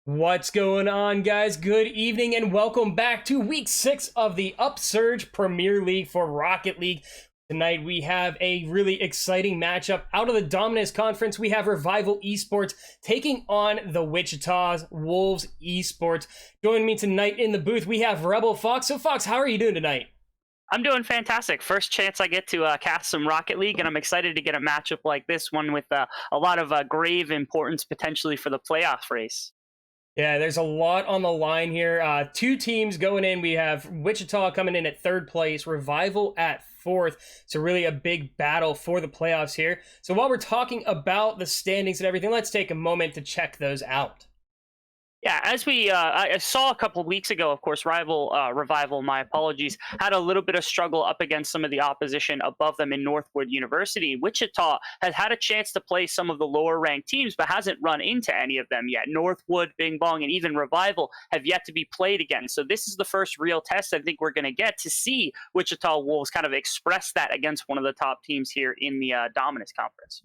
What's going on, guys? Good evening and welcome back to week 6 of the Upsurge Premier League for Rocket League. Tonight we have a really exciting matchup out of the Dominus Conference. We have Revival Esports taking on the Wichita Wolves Esports. Joining me tonight in the booth, we have Rebel Fox. So Fox, how are you doing tonight? I'm doing fantastic. First chance I get to cast some Rocket League, and I'm excited to get a matchup like this one with a lot of grave importance potentially for the playoff race. Yeah, there's a lot on the line here. Two teams going in. We have Wichita coming in at 3rd place, Revival at 4th. So really a big battle for the playoffs here. So while we're talking about the standings and everything, let's take a moment to check those out. Yeah, as I saw a couple of weeks ago, of course, Revival, my apologies, had a little bit of struggle up against some of the opposition above them in Northwood University. Wichita has had a chance to play some of the lower ranked teams, but hasn't run into any of them yet. Northwood, Bing Bong, and even Revival have yet to be played again. So this is the first real test I think we're going to get to see Wichita Wolves kind of express that against one of the top teams here in the Dominus Conference.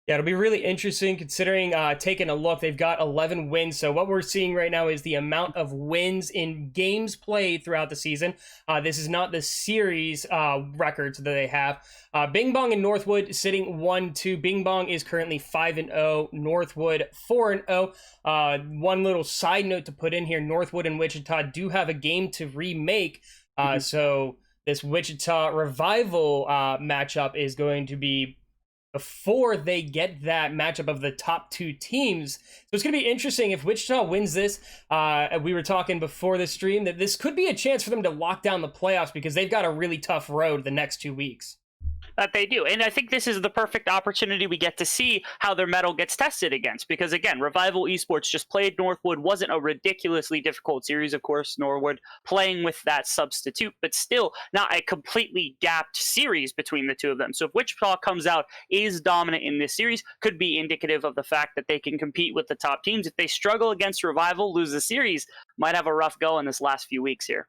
Yeah, it'll be really interesting considering taking a look. They've got 11 wins. So what we're seeing right now is the amount of wins in games played throughout the season. This is not the series records that they have. Bing Bong and Northwood sitting 1-2. Bing Bong is currently 5-0. Northwood 4-0. One little side note to put in here, Northwood and Wichita do have a game to remake. So this Wichita Revival matchup is going to be before they get that matchup of the top two teams. So it's going to be interesting if Wichita wins this. We were talking before the stream that this could be a chance for them to lock down the playoffs because they've got a really tough road the next 2 weeks. That they do. And I think this is the perfect opportunity we get to see how their mettle gets tested against. Because again, Revival Esports just played Northwood. Wasn't a ridiculously difficult series, of course, Norwood playing with that substitute, but still not a completely gapped series between the two of them. So if Wichita comes out, is dominant in this series, could be indicative of the fact that they can compete with the top teams. If they struggle against Revival, lose the series, might have a rough go in this last few weeks here.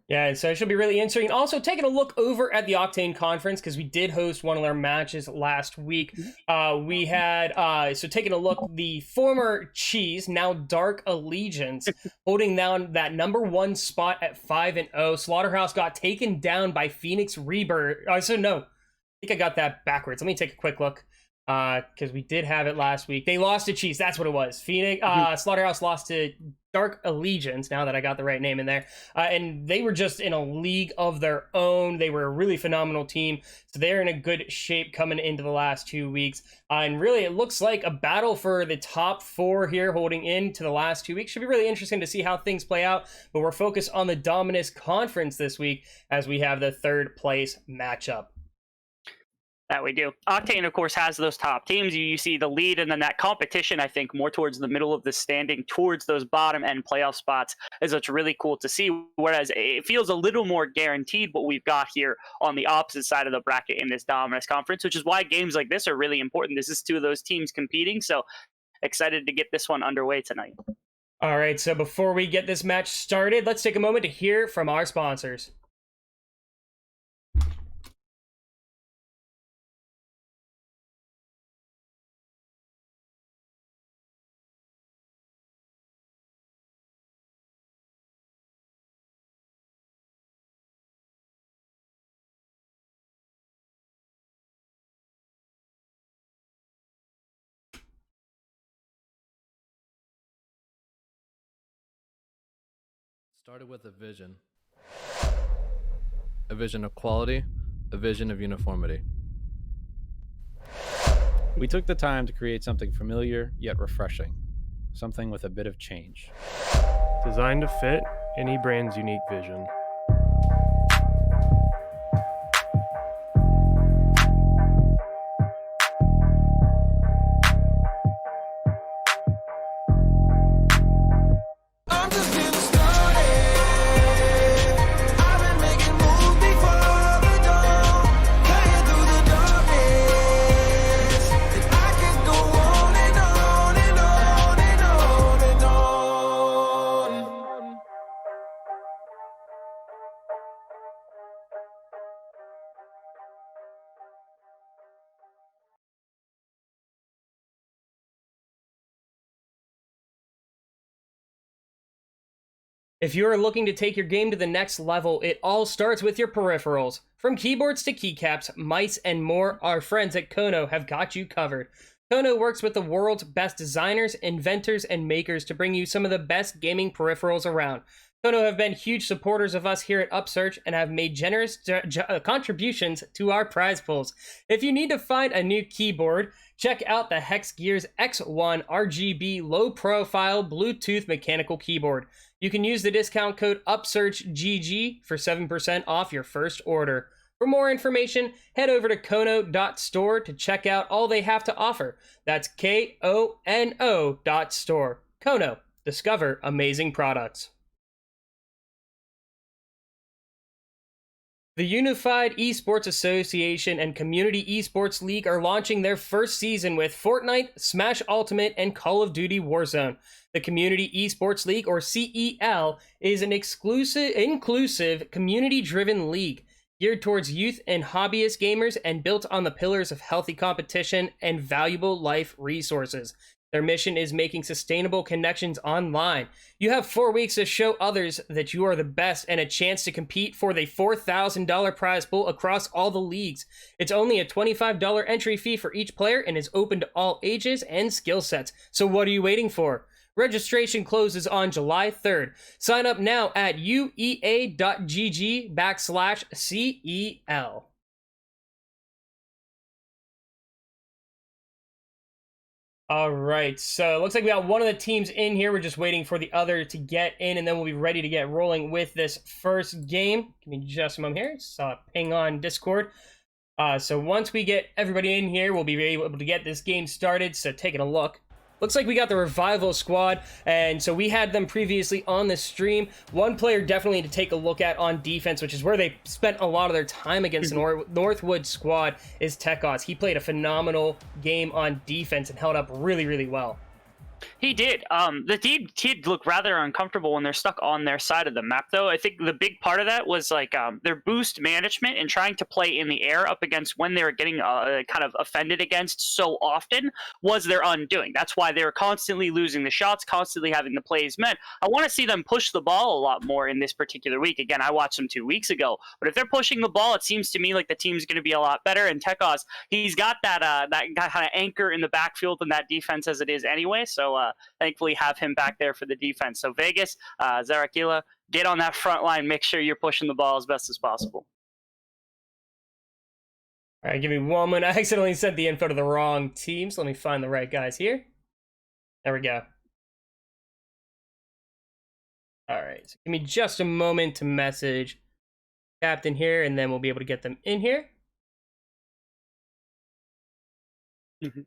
Yeah, so it should be really interesting. Also, taking a look over at the Octane Conference, because we did host one of their matches last week. We had, so taking a look, the former Cheese, now Dark Allegiance, holding down that #1 spot at 5-0. Slaughterhouse got taken down by Phoenix Rebirth. So no, I think I got that backwards. Let me take a quick look, because we did have it last week. They lost to Cheese, that's what it was. Phoenix, Slaughterhouse lost to Dark Allegiance, now that I got the right name in there. And they were just in a league of their own. They were a really phenomenal team. So they're in a good shape coming into the last 2 weeks. And really, it looks like a battle for the top 4 here holding into the last 2 weeks. Should be really interesting to see how things play out. But we're focused on the Dominus Conference this week as we have the 3rd place matchup. That we do. Octane, of course, has those top teams. You see the lead, and then that competition, I think, more towards the middle of the standing, towards those bottom-end playoff spots, is what's really cool to see. Whereas it feels a little more guaranteed what we've got here on the opposite side of the bracket in this Dominus Conference, which is why games like this are really important. This is 2 of those teams competing, so excited to get this one underway tonight. All right, so before we get this match started, let's take a moment to hear from our sponsors. Started with a vision of quality, a vision of uniformity. We took the time to create something familiar yet refreshing, something with a bit of change. Designed to fit any brand's unique vision. If you are looking to take your game to the next level, it all starts with your peripherals. From keyboards to keycaps, mice, and more, our friends at Kono have got you covered. Kono works with the world's best designers, inventors, and makers to bring you some of the best gaming peripherals around. Kono have been huge supporters of us here at Upsurge and have made generous contributions to our prize pools. If you need to find a new keyboard, check out the Hex Gears X1 RGB low-profile Bluetooth mechanical keyboard. You can use the discount code UpsurgeGG for 7% off your first order. For more information, head over to kono.store to check out all they have to offer. That's KONO.store. Kono. Discover amazing products. The Unified Esports Association and Community Esports League are launching their first season with Fortnite, Smash Ultimate, and Call of Duty Warzone. The Community Esports League, or CEL, is an inclusive, community-driven league geared towards youth and hobbyist gamers and built on the pillars of healthy competition and valuable life resources. Their mission is making sustainable connections online. You have 4 weeks to show others that you are the best and a chance to compete for the $4,000 prize pool across all the leagues. It's only a $25 entry fee for each player and is open to all ages and skill sets. So what are you waiting for? Registration closes on July 3rd. Sign up now at uea.gg/CEL. All right, so it looks like we got one of the teams in here. We're just waiting for the other to get in, and then we'll be ready to get rolling with this first game. Give me just a moment here. Saw a ping on Discord. So once we get everybody in here, we'll be able to get this game started. So taking a look. Looks like we got the Revival squad, and so we had them previously on the stream. One player definitely to take a look at on defense, which is where they spent a lot of their time against the Northwood squad, is Tekos. He played a phenomenal game on defense and held up really, really well. He did. The team looked rather uncomfortable when they're stuck on their side of the map, though. I think the big part of that was like their boost management and trying to play in the air up against when they were getting kind of offended against so often was their undoing. That's why they were constantly losing the shots, constantly having the plays met. I want to see them push the ball a lot more in this particular week. Again, I watched them 2 weeks ago, but if they're pushing the ball, it seems to me like the team's going to be a lot better. And Tekos, he's got that kind of anchor in the backfield and that defense as it is anyway. So thankfully have him back there for the defense. So Vegas, Zarakila, get on that front line. Make sure you're pushing the ball as best as possible. All right, give me 1 minute. I accidentally sent the info to the wrong team, so let me find the right guys here. There we go. All right, so give me just a moment to message Captain here, and then we'll be able to get them in here. Mm-hmm.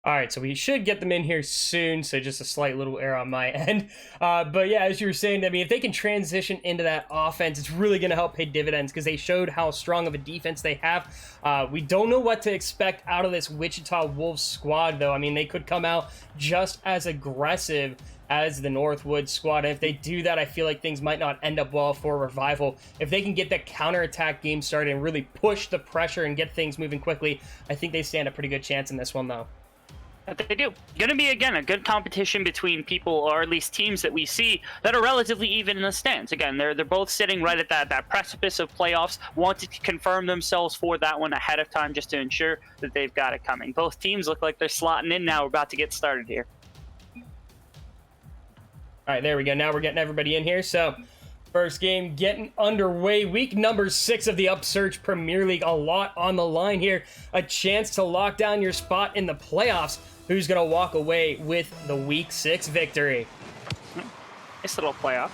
All right, so we should get them in here soon, so just a slight little error on my end. But yeah, as you were saying, I mean, if they can transition into that offense, it's really going to help pay dividends because they showed how strong of a defense they have. We don't know what to expect out of this Wichita Wolves squad, though. I mean, they could come out just as aggressive as the Northwood squad. And if they do that, I feel like things might not end up well for Revival. If they can get that counterattack game started and really push the pressure and get things moving quickly, I think they stand a pretty good chance in this one, though. They do. Going to be, again, a good competition between people, or at least teams that we see that are relatively even in the stands. Again, they're both sitting right at that precipice of playoffs, wanted to confirm themselves for that one ahead of time just to ensure that they've got it coming. Both teams look like they're slotting in now. We're about to get started here. All right, there we go. Now we're getting everybody in here. So first game getting underway. Week number 6 of the Upsurge Premier League. A lot on the line here. A chance to lock down your spot in the playoffs. Who's going to walk away with the Week 6 victory? Nice little playoff.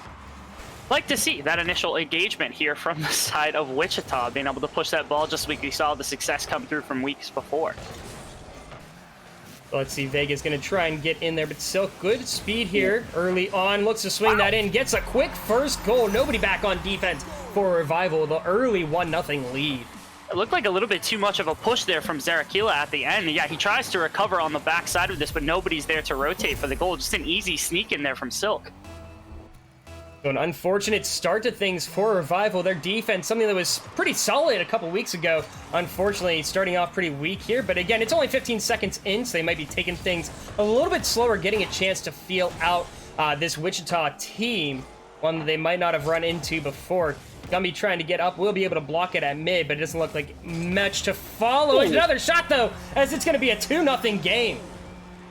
Like to see that initial engagement here from the side of Wichita, being able to push that ball just like we saw the success come through from weeks before. So let's see, Vega's going to try and get in there, but still good speed here early on. Looks to swing that in, gets a quick first goal. Nobody back on defense for Revival. The early 1-0 lead. It looked like a little bit too much of a push there from Zarakila at the end. Yeah, he tries to recover on the backside of this, but nobody's there to rotate for the goal. Just an easy sneak in there from Silk. So an unfortunate start to things for Revival. Their defense, something that was pretty solid a couple weeks ago, unfortunately starting off pretty weak here. But again, it's only 15 seconds in, so they might be taking things a little bit slower, getting a chance to feel out this Wichita team, one that they might not have run into before. Gumby trying to get up, will be able to block it at mid, but it doesn't look like much to follow. Another shot, though, as it's going to be a 2-0 game.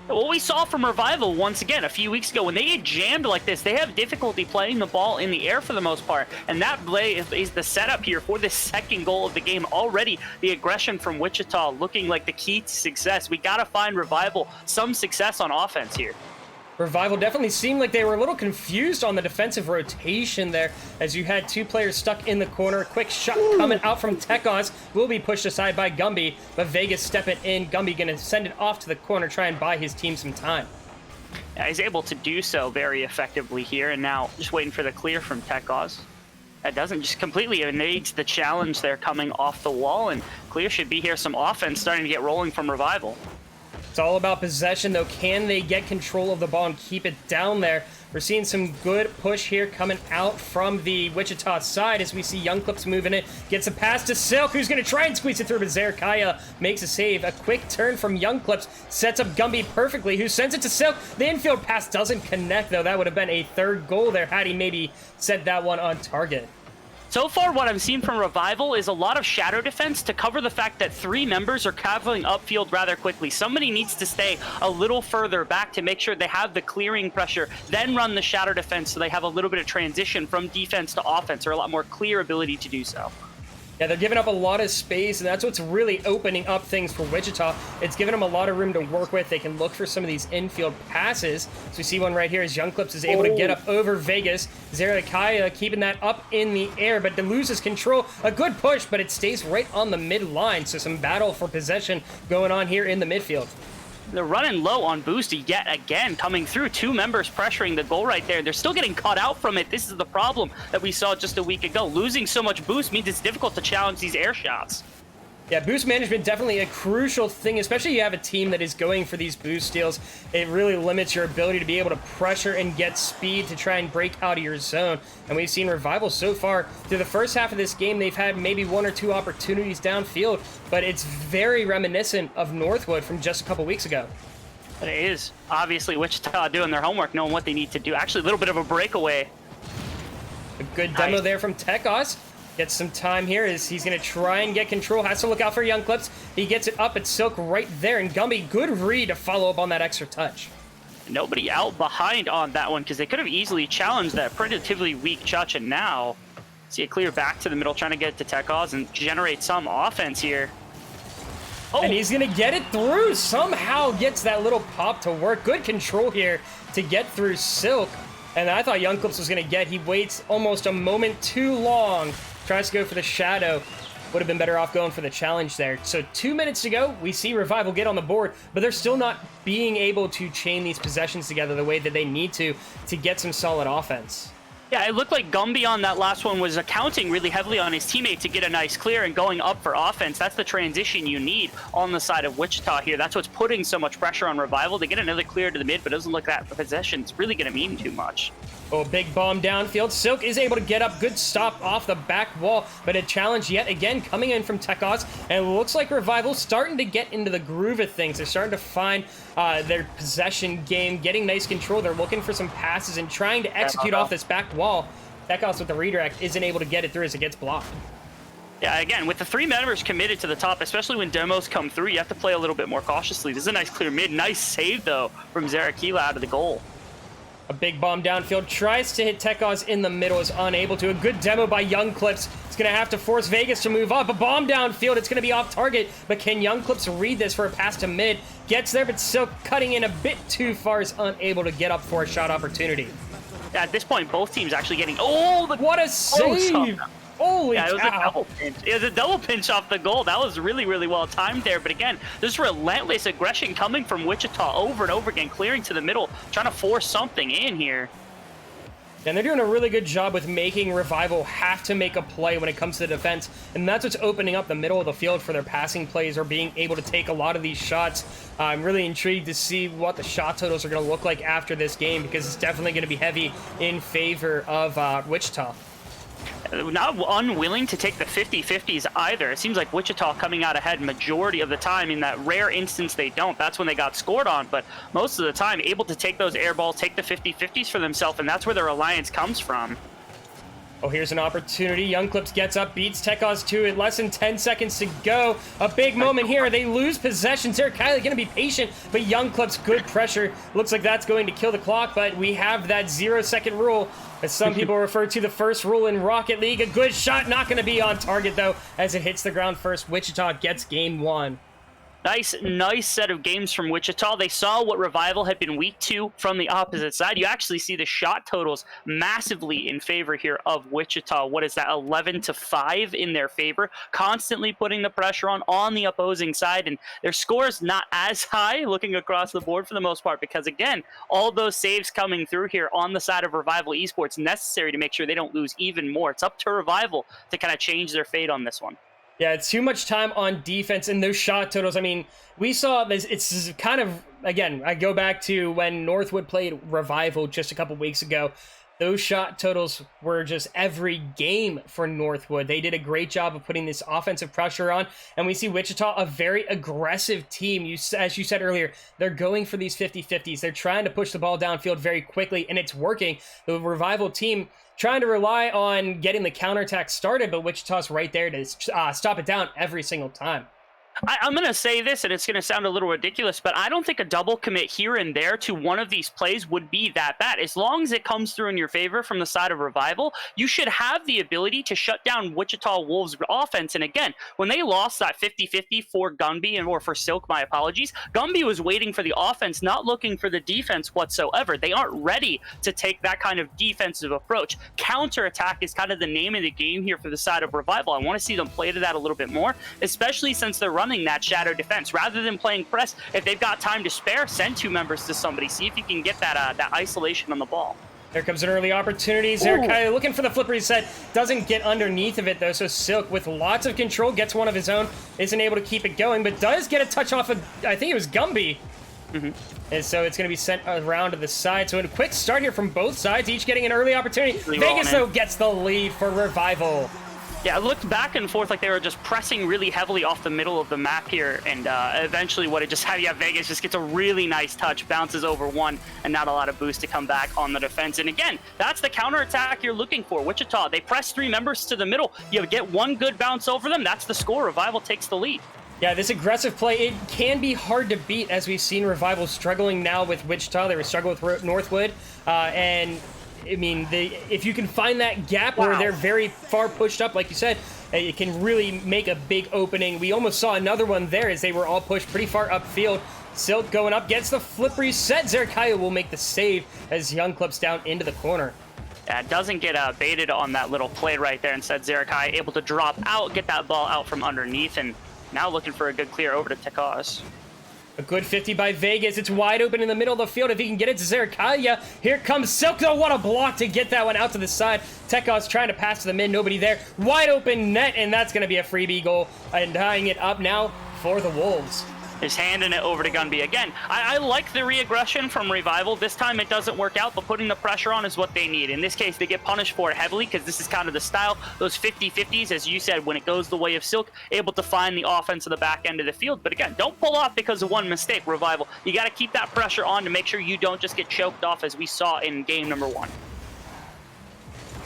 What we saw from Revival once again a few weeks ago, when they get jammed like this, they have difficulty playing the ball in the air for the most part, and that play is the setup here for the second goal of the game. Already the aggression from Wichita looking like the key to success. We got to find Revival some success on offense here. Revival definitely seemed like they were a little confused on the defensive rotation there, as you had two players stuck in the corner. A quick shot coming out from Tekos will be pushed aside by Gumby, but Vegas stepping in. Gumby going to send it off to the corner, try and buy his team some time. Yeah, he's able to do so very effectively here, and now just waiting for the clear from Tekos. That doesn't just completely evades the challenge there coming off the wall, and clear should be here. Some offense starting to get rolling from Revival. It's all about possession, though. Can they get control of the ball and keep it down there? We're seeing some good push here coming out from the Wichita side as we see Young Clips moving it. Gets a pass to Silk, who's going to try and squeeze it through, but Zerakaya makes a save. A quick turn from Young Clips sets up Gumby perfectly, who sends it to Silk. The infield pass doesn't connect, though. That would have been a third goal there had he maybe set that one on target. So far, what I'm seeing from Revival is a lot of shadow defense to cover the fact that 3 members are traveling upfield rather quickly. Somebody needs to stay a little further back to make sure they have the clearing pressure, then run the shadow defense so they have a little bit of transition from defense to offense, or a lot more clear ability to do so. Yeah, they're giving up a lot of space, and that's what's really opening up things for Wichita. It's giving them a lot of room to work with. They can look for some of these infield passes. So we see one right here as Young Clips is able to get up over Vegas. Zerakaya keeping that up in the air, but loses control. A good push, but it stays right on the mid-line. So some battle for possession going on here in the midfield. They're running low on boost yet again, coming through. 2 members pressuring the goal right there. They're still getting caught out from it. This is the problem that we saw just a week ago. Losing so much boost means it's difficult to challenge these air shots. Yeah, boost management definitely a crucial thing, especially if you have a team that is going for these boost steals. It really limits your ability to be able to pressure and get speed to try and break out of your zone. And we've seen Revival so far through the first half of this game. They've had maybe 1 or 2 opportunities downfield, but it's very reminiscent of Northwood from just a couple weeks ago. But it is obviously Wichita doing their homework, knowing what they need to do. Actually, a little bit of a breakaway. A good demo there from Tekos. Gets some time here as he's going to try and get control. Has to look out for Young Clips. He gets it up at Silk right there. And Gumby, good read to follow up on that extra touch. Nobody out behind on that one because they could have easily challenged that primitively weak Chuch. And now see it clear back to the middle, trying to get it to Tekos and generate some offense here. Oh. And he's going to get it through. Somehow gets that little pop to work. Good control here to get through Silk. And I thought Young Clips was going to get. He waits almost a moment too long. Tries to go for the shadow. Would have been better off going for the challenge there. So 2 minutes to go. We see Revival get on the board, but they're still not being able to chain these possessions together the way that they need to get some solid offense. Yeah, it looked like Gumby on that last one was accounting really heavily on his teammate to get a nice clear and going up for offense. That's the transition you need on the side of Wichita here. That's what's putting so much pressure on Revival. They get another clear to the mid, but it doesn't look like that possession. It's really going to mean too much. Oh, big bomb downfield. Silk is able to get up. Good stop off the back wall, but a challenge yet again coming in from Tekos. And it looks like Revival starting to get into the groove of things. They're starting to find their possession game, getting nice control. They're looking for some passes and trying to execute off this back wall. Tekos with the redirect isn't able to get it through as it gets blocked. Yeah, again, with the 3 members committed to the top, especially when demos come through, you have to play a little bit more cautiously. This is a nice clear mid. Nice save, though, from Zerakila out of the goal. A big bomb downfield, tries to hit Tekos in the middle, is unable to. A good demo by Young Clips. It's going to have to force Vegas to move up. A bomb downfield, it's going to be off target, but can Young Clips read this for a pass to mid? Gets there, but still cutting in a bit too far, is unable to get up for a shot opportunity. Yeah, at this point, both teams actually getting... Oh, what a save! Holy cow. It was a double pinch. It was a double pinch off the goal. That was really, really well timed there. But again, this relentless aggression coming from Wichita over and over again, clearing to the middle, trying to force something in here. And they're doing a really good job with making Revival have to make a play when it comes to the defense. And that's what's opening up the middle of the field for their passing plays or being able to take a lot of these shots. I'm really intrigued to see what the shot totals are going to look like after this game, because it's definitely going to be heavy in favor of Wichita. Not unwilling to take the 50-50s either. It seems like Wichita coming out ahead majority of the time. In that rare instance they don't, that's when they got scored on, but most of the time able to take those air balls, take the 50-50s for themselves, and that's where their alliance comes from. Oh, here's an opportunity. Young Clips gets up, beats Tekos 2 at less than 10 seconds to go. A big moment here. They lose possession. Zerkaya going to be patient, but Young Clips, good pressure. Looks like that's going to kill the clock, but we have that 0-second rule, as some people refer to the first rule in Rocket League. A good shot, not going to be on target, though, as it hits the ground first. Wichita gets game 1. Nice set of games from Wichita. They saw what Revival had been weak to from the opposite side. You actually see the shot totals massively in favor here of Wichita. What is that, 11-5 in their favor? Constantly putting the pressure on the opposing side, and their score's not as high looking across the board for the most part, because again, all those saves coming through here on the side of Revival Esports necessary to make sure they don't lose even more. It's up to Revival to kind of change their fate on this one. Yeah, it's too much time on defense, and those shot totals, I mean, we saw this, it's kind of, again, I go back to when Northwood played Revival just a couple weeks ago. Those shot totals were just every game for Northwood. They did a great job of putting this offensive pressure on, and we see Wichita, a very aggressive team. As you said earlier, they're going for these 50-50s. They're trying to push the ball downfield very quickly, and it's working. The Revival team trying to rely on getting the counterattack started, but Wichita's right there to stop it down every single time. I'm going to say this, and it's going to sound a little ridiculous, but I don't think a double commit here and there to one of these plays would be that bad. As long as it comes through in your favor from the side of Revival, you should have the ability to shut down Wichita Wolves' offense. And again, when they lost that 50-50 for Gumby, or for Silk, my apologies, Gumby was waiting for the offense, not looking for the defense whatsoever. They aren't ready to take that kind of defensive approach. Counterattack is kind of the name of the game here for the side of Revival. I want to see them play to that a little bit more, especially since they're running that shadow defense rather than playing press. If they've got time to spare, send 2 members to somebody, see if you can get that that isolation on the ball. There comes an early opportunity. Zerkaya looking for the flip reset, doesn't get underneath of it though, so Silk with lots of control gets one of his own, isn't able to keep it going, but does get a touch off of, I think it was Gumby. And so it's going to be sent around to the side. So a quick start here from both sides, each getting an early opportunity. Vegas though gets the lead for Revival. Yeah, it looked back and forth like they were just pressing really heavily off the middle of the map here, and eventually what it just had, Vegas just gets a really nice touch, bounces over one, and not a lot of boost to come back on the defense. And again, that's the counterattack you're looking for. Wichita, they press 3 members to the middle. You get one good bounce over them, that's the score. Revival takes the lead. Yeah, this aggressive play, it can be hard to beat, as we've seen Revival struggling now with Wichita. They were struggling with Northwood, and I mean, if you can find that gap where they're very far pushed up, like you said, it can really make a big opening. We almost saw another one there as they were all pushed pretty far upfield. Silk going up, gets the flip reset. Zerkaya will make the save as Young clips down into the corner. Yeah, doesn't get baited on that little play right there. Instead, Zerkaya able to drop out, get that ball out from underneath, and now looking for a good clear over to Tekos. A good 50 by Vegas. It's wide open in the middle of the field. If he can get it to Zerkaya. Here comes Silk. Oh, what a block to get that one out to the side. Tekos trying to pass to the mid. Nobody there. Wide open net, and that's going to be a freebie goal. And tying it up now for the Wolves. Is handing it over to Gunby. Again, I like the re-aggression from Revival. This time it doesn't work out, but putting the pressure on is what they need. In this case, they get punished for it heavily because this is kind of the style. Those 50-50s, as you said, when it goes the way of Silk, able to find the offense of the back end of the field. But again, don't pull off because of one mistake, Revival. You got to keep that pressure on to make sure you don't just get choked off as we saw in game number 1.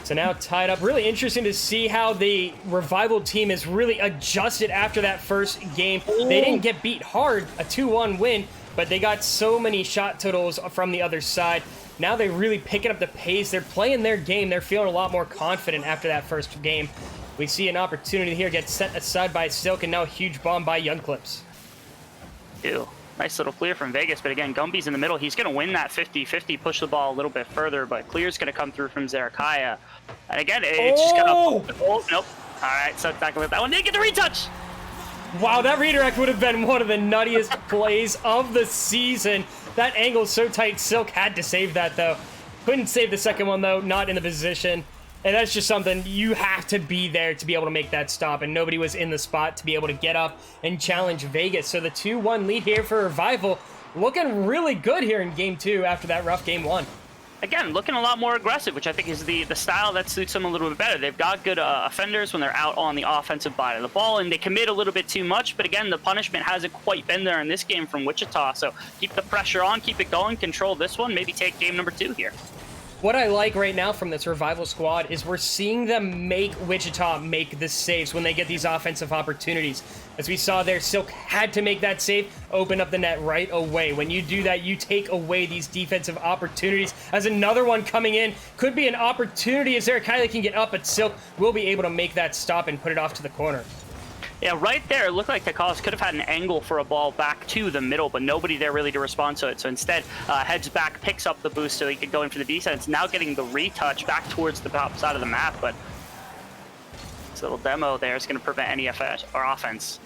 So now tied up. Really interesting to see how the Revival team has really adjusted after that first game. They didn't get beat hard, a 2-1 win, but they got so many shot totals from the other side. Now they're really picking up the pace. They're playing their game. They're feeling a lot more confident after that first game. We see an opportunity here get set aside by Silk, and now a huge bomb by Young Clips. Ew. Nice little clear from Vegas, but again, Gumby's in the middle. He's going to win that 50-50, push the ball a little bit further, but clear's going to come through from Zerkaya. And again, it's just going to... Oh, nope. All right, so back with that one. Didn't get the retouch! Wow, that redirect would have been one of the nuttiest plays of the season. That angle's so tight, Silk had to save that, though. Couldn't save the second one, though. Not in the position. And that's just something you have to be there to be able to make that stop. And nobody was in the spot to be able to get up and challenge Vegas. So the 2-1 lead here for Revival. Looking really good here in Game 2 after that rough Game 1. Again, looking a lot more aggressive, which I think is the style that suits them a little bit better. They've got good offenders when they're out on the offensive side of the ball, and they commit a little bit too much. But again, the punishment hasn't quite been there in this game from Wichita. So keep the pressure on, keep it going, control this one, maybe take game number 2 here. What I like right now from this Revival squad is we're seeing them make Wichita make the saves when they get these offensive opportunities. As we saw there, Silk had to make that save, open up the net right away. When you do that, you take away these defensive opportunities. As another one coming in, could be an opportunity as Zerakalia can get up, but Silk will be able to make that stop and put it off to the corner. Yeah, right there, it looked like Tekos could have had an angle for a ball back to the middle, but nobody there really to respond to it. So instead, heads back, picks up the boost so he could go in for the defense. Now getting the retouch back towards the top side of the map, but this little demo there is going to prevent any offense.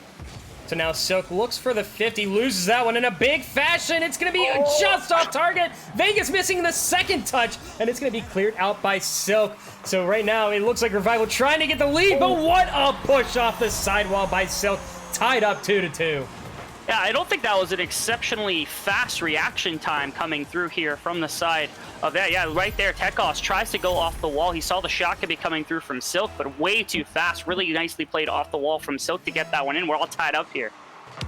So now Silk looks for the 50, loses that one in a big fashion. It's going to be just off target. Vegas missing the second touch, and it's going to be cleared out by Silk. So right now, it looks like Revival trying to get the lead, but what a push off the sidewall by Silk. Tied up 2-2. Yeah, I don't think that was an exceptionally fast reaction time coming through here from the side of that. Yeah, right there, Tekos tries to go off the wall. He saw the shot could be coming through from Silk, but way too fast. Really nicely played off the wall from Silk to get that one in. We're all tied up here.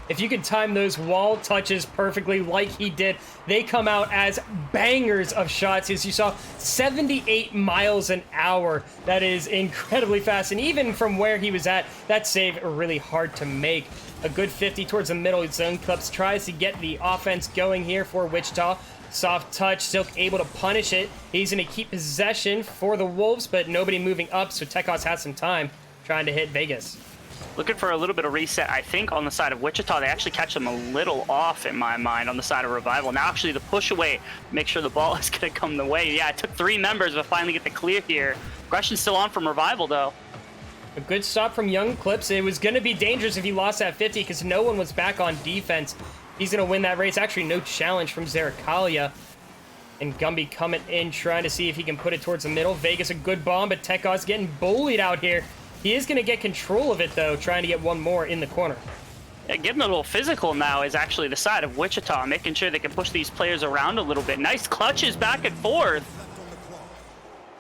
If you can time those wall touches perfectly like he did, they come out as bangers of shots. As you saw, 78 miles an hour. That is incredibly fast. And even from where he was at, that save really hard to make. A good 50 towards the middle. Zone Clips tries to get the offense going here for Wichita. Soft touch, Silk able to punish it. He's going to keep possession for the Wolves, but nobody moving up, so Tekos has some time trying to hit Vegas. Looking for a little bit of reset, I think, on the side of Wichita. They actually catch them a little off, in my mind, on the side of Revival. Now, actually, the push away, make sure the ball is going to come the way. Yeah, it took 3 members, but finally get the clear here. Aggression's still on from Revival, though. A good stop from Young Clips. It was going to be dangerous if he lost that 50 because no one was back on defense. He's going to win that race. Actually, no challenge from Zerakalia. And Gumby coming in, trying to see if he can put it towards the middle. Vegas, a good bomb, but Tekos getting bullied out here. He is going to get control of it, though, trying to get one more in the corner. Yeah, getting a little physical now is actually the side of Wichita, making sure they can push these players around a little bit. Nice clutches back and forth.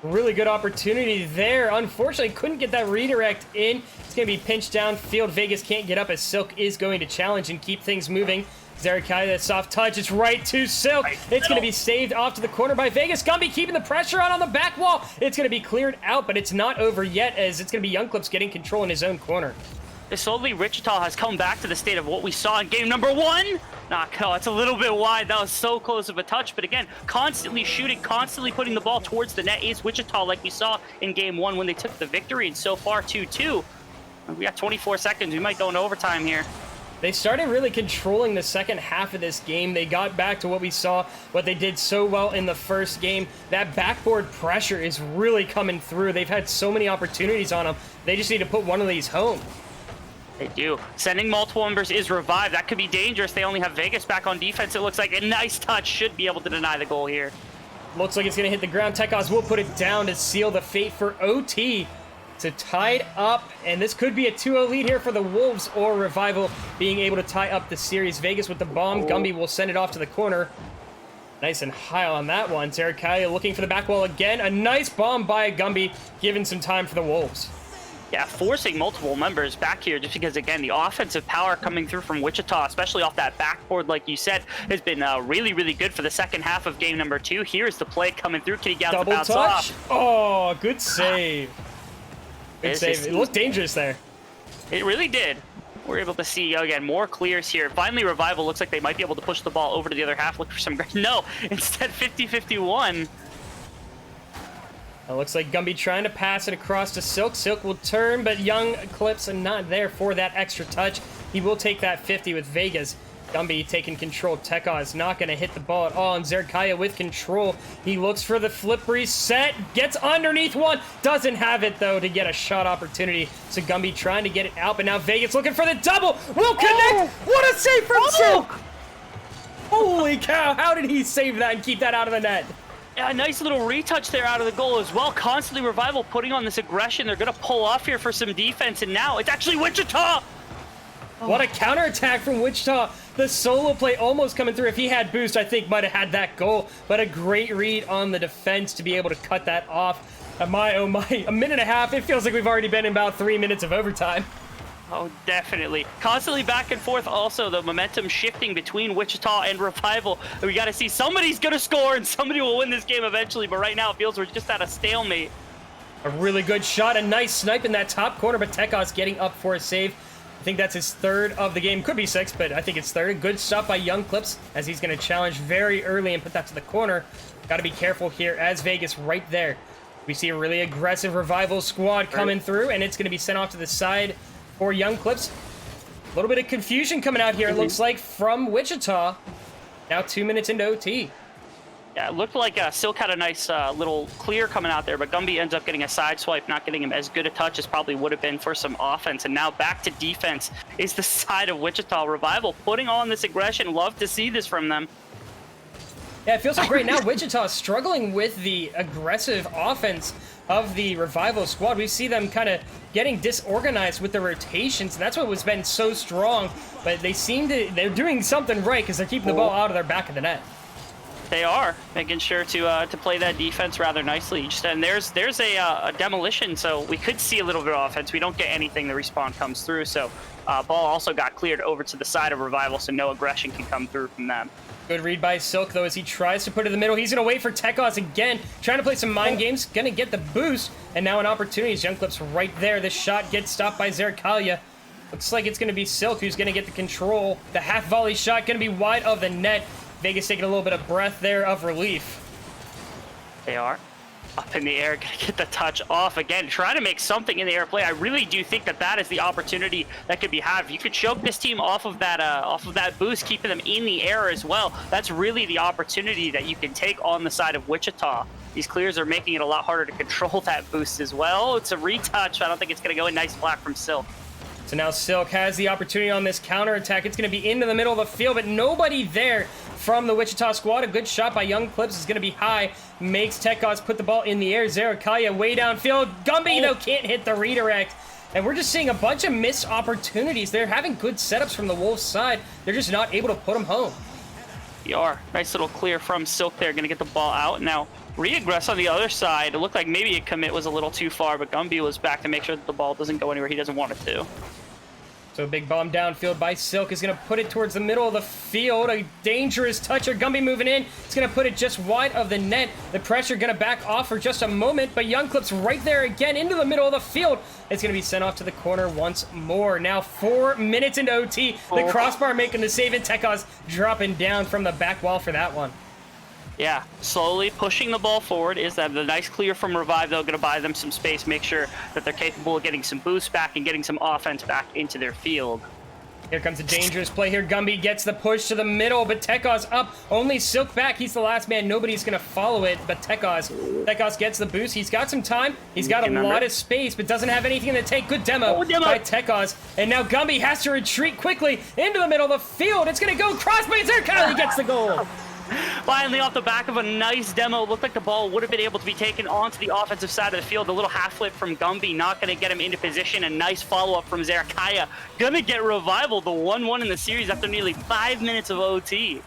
Really good opportunity there. Unfortunately, couldn't get that redirect in. It's going to be pinched downfield. Vegas can't get up as Silk is going to challenge and keep things moving. Zerakalia, that soft touch. It's right to Silk. It's going to be saved off to the corner by Vegas. Gumby keeping the pressure on the back wall. It's going to be cleared out, but it's not over yet as it's going to be Young Clips getting control in his own corner. Slowly, Wichita has come back to the state of what we saw in game number 1. No, it's a little bit wide. That was so close of a touch. But again, constantly shooting, constantly putting the ball towards the net is Wichita, like we saw in game 1 when they took the victory. And so far, 2-2. We got 24 seconds. We might go into overtime here. They started really controlling the second half of this game. They got back to what we saw, what they did so well in the first game. That backboard pressure is really coming through. They've had so many opportunities on them. They just need to put one of these home. They do. Sending multiple members is revived. That could be dangerous. They only have Vegas back on defense. It looks like a nice touch should be able to deny the goal here. Looks like it's going to hit the ground. Tekos will put it down to seal the fate for OT. To tie it up, and this could be a 2-0 lead here for the Wolves or Revival being able to tie up the series. Vegas with the bomb. Gumby will send it off to the corner. Nice and high on that one. Zerakalia looking for the back wall again. A nice bomb by Gumby, giving some time for the Wolves. Yeah, forcing multiple members back here just because, again, the offensive power coming through from Wichita, especially off that backboard, like you said, has been really, really good for the second half of game number 2. Here's the play coming through. Can he get the bounce off? Oh, good save. Good save. It looked dangerous there. It really did. We're able to see, again, more clears here. Finally, Revival looks like they might be able to push the ball over to the other half, look for some... No, instead 50-51. It looks like Gumby trying to pass it across to Silk. Silk will turn, but Young Clips are not there for that extra touch. He will take that 50 with Vegas. Gumby taking control. Tekos not going to hit the ball at all, and Zerakalia with control. He looks for the flip reset, gets underneath one, doesn't have it, though, to get a shot opportunity. So Gumby trying to get it out, but now Vegas looking for the double. Will connect. What a save from Silk. Holy cow, how did he save that and keep that out of the net? Yeah, a nice little retouch there out of the goal as well. Constantly Revival putting on this aggression. They're going to pull off here for some defense, and now it's actually Wichita. What a counterattack from Wichita. The solo play almost coming through. If he had boost, I think might have had that goal. But a great read on the defense to be able to cut that off. My, oh my, a minute and a half. It feels like we've already been in about 3 minutes of overtime. Oh, definitely. Constantly back and forth. Also, the momentum shifting between Wichita and Revival. We got to see somebody's going to score and somebody will win this game eventually. But right now, it feels we're just at a stalemate. A really good shot. A nice snipe in that top corner. But Tekos getting up for a save. I think that's his third of the game. Could be sixth, but I think it's third. Good stuff by Young Clips as he's going to challenge very early and put that to the corner. Got to be careful here as Vegas right there. We see a really aggressive Revival squad coming through, and it's going to be sent off to the side for Young Clips. A little bit of confusion coming out here, it looks like, from Wichita. Now 2 minutes into OT. Yeah, it looked like Silk had a nice little clear coming out there, but Gumby ends up getting a side swipe, not getting him as good a touch as probably would have been for some offense. And now back to defense is the side of Wichita. Revival putting on this aggression. Love to see this from them. Yeah, it feels so great now. Wichita struggling with the aggressive offense of the Revival squad. We see them kind of getting disorganized with the rotations, and that's what has been so strong. But they seem to, they're doing something right because they're keeping the ball out of their back of the net. They are making sure to play that defense rather nicely. And there's a demolition, so we could see a little bit of offense. We don't get anything. The respawn comes through, so ball also got cleared over to the side of Revival, so no aggression can come through from them. Good read by Silk, though, as he tries to put it in the middle. He's going to wait for Tekos again, trying to play some mind games, going to get the boost, and now an opportunity as Young Clips right there. This shot gets stopped by Zerakalia. Looks like it's going to be Silk who's going to get the control. The half volley shot going to be wide of the net. Vegas taking a little bit of breath there of relief. They are up in the air, gonna get the touch off again, trying to make something in the air play. I really do think that is the opportunity that could be had. If you could choke this team off of that boost, keeping them in the air as well, that's really the opportunity that you can take on the side of Wichita. These clears are making it a lot harder to control that boost as well. It's a retouch. I don't think it's gonna go in. Nice block from Silk. So now Silk has the opportunity on this counterattack. It's going to be into the middle of the field, but nobody there from the Wichita squad. A good shot by Young Clips is going to be high. Makes Tekos put the ball in the air. Zerakalia way downfield. Gumby, though, can't hit the redirect. And we're just seeing a bunch of missed opportunities. They're having good setups from the Wolves' side. They're just not able to put them home. Nice little clear from Silk there. Going to get the ball out. Now, re-aggress on the other side. It looked like maybe a commit was a little too far, but Gumby was back to make sure that the ball doesn't go anywhere he doesn't want it to. So a big bomb downfield by Silk is going to put it towards the middle of the field. A dangerous toucher. Gumby moving in. It's going to put it just wide of the net. The pressure going to back off for just a moment, but Young Clips right there again into the middle of the field. It's going to be sent off to the corner once more. Now 4 minutes into OT. The crossbar making the save, and Tekos dropping down from the back wall for that one. Yeah, slowly pushing the ball forward. Is that the nice clear from Revive, though, going to buy them some space, make sure that they're capable of getting some boost back and getting some offense back into their field. Here comes a dangerous play here. Gumby gets the push to the middle, but Tekos up. Only Silk back. He's the last man. Nobody's going to follow it, but Tekos gets the boost. He's got some time. He's got a lot of space, but doesn't have anything in the tank. Good demo by Tekos. And now Gumby has to retreat quickly into the middle of the field. It's going to go cross, but Zerakalia gets the goal. Finally, off the back of a nice demo, looked like the ball would have been able to be taken onto the offensive side of the field. A little half flip from Gumby, not going to get him into position. A nice follow-up from Zerakalia. Going to get Revival, the 1-1 in the series after nearly 5 minutes of OT.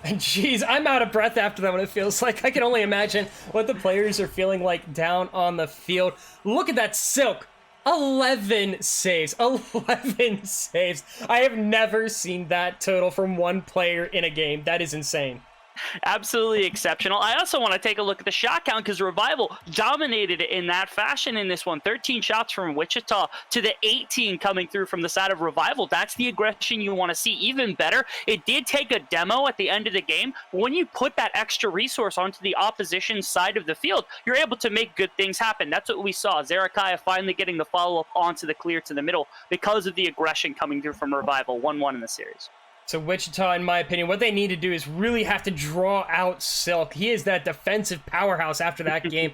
And jeez, I'm out of breath after that one, it feels like. I can only imagine what the players are feeling like down on the field. Look at that Silk. 11 saves. 11 saves. I have never seen that total from one player in a game. That is insane. Absolutely exceptional. I also want to take a look at the shot count because Revival dominated it in that fashion in this one. 13 shots from Wichita to the 18 coming through from the side of Revival. That's the aggression you want to see. Even better, it did take a demo at the end of the game. When you put that extra resource onto the opposition side of the field, you're able to make good things happen. That's what we saw. Zerakalia finally getting the follow-up onto the clear to the middle because of the aggression coming through from Revival. 1-1 in the series. So Wichita, in my opinion, what they need to do is really have to draw out Silk. He is that defensive powerhouse after that game.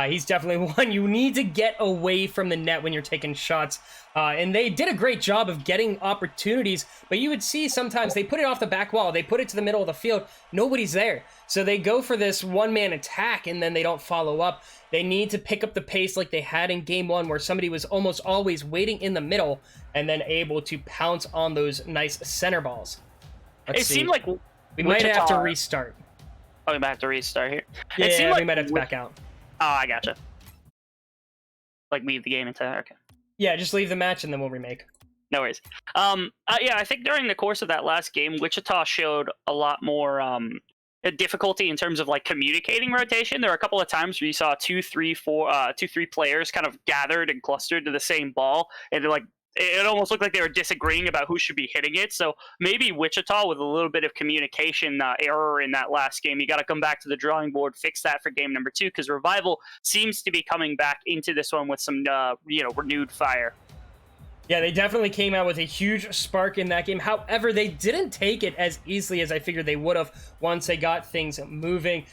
He's definitely one you need to get away from the net when you're taking shots. And they did a great job of getting opportunities, but you would see sometimes they put it off the back wall, they put it to the middle of the field, nobody's there. So they go for this one-man attack, and then they don't follow up. They need to pick up the pace like they had in game one, where somebody was almost always waiting in the middle and then able to pounce on those nice center balls. Let's see. Seemed like we might have to restart. Oh, we might have to restart here. Yeah, it seemed we like might have to back out. Oh, I gotcha. Like leave the game entirely. Okay. Yeah, just leave the match and then we'll remake. No worries. Yeah, I think during the course of that last game, Wichita showed a lot more difficulty in terms of like communicating rotation. There were a couple of times where you saw 2, 3 players kind of gathered and clustered to the same ball, and they're like, it almost looked like they were disagreeing about who should be hitting it. So maybe Wichita, with a little bit of communication error in that last game, you got to come back to the drawing board, fix that for game number 2, because Revival seems to be coming back into this one with some renewed fire. Yeah, they definitely came out with a huge spark in that game. However, they didn't take it as easily as I figured they would have once they got things moving.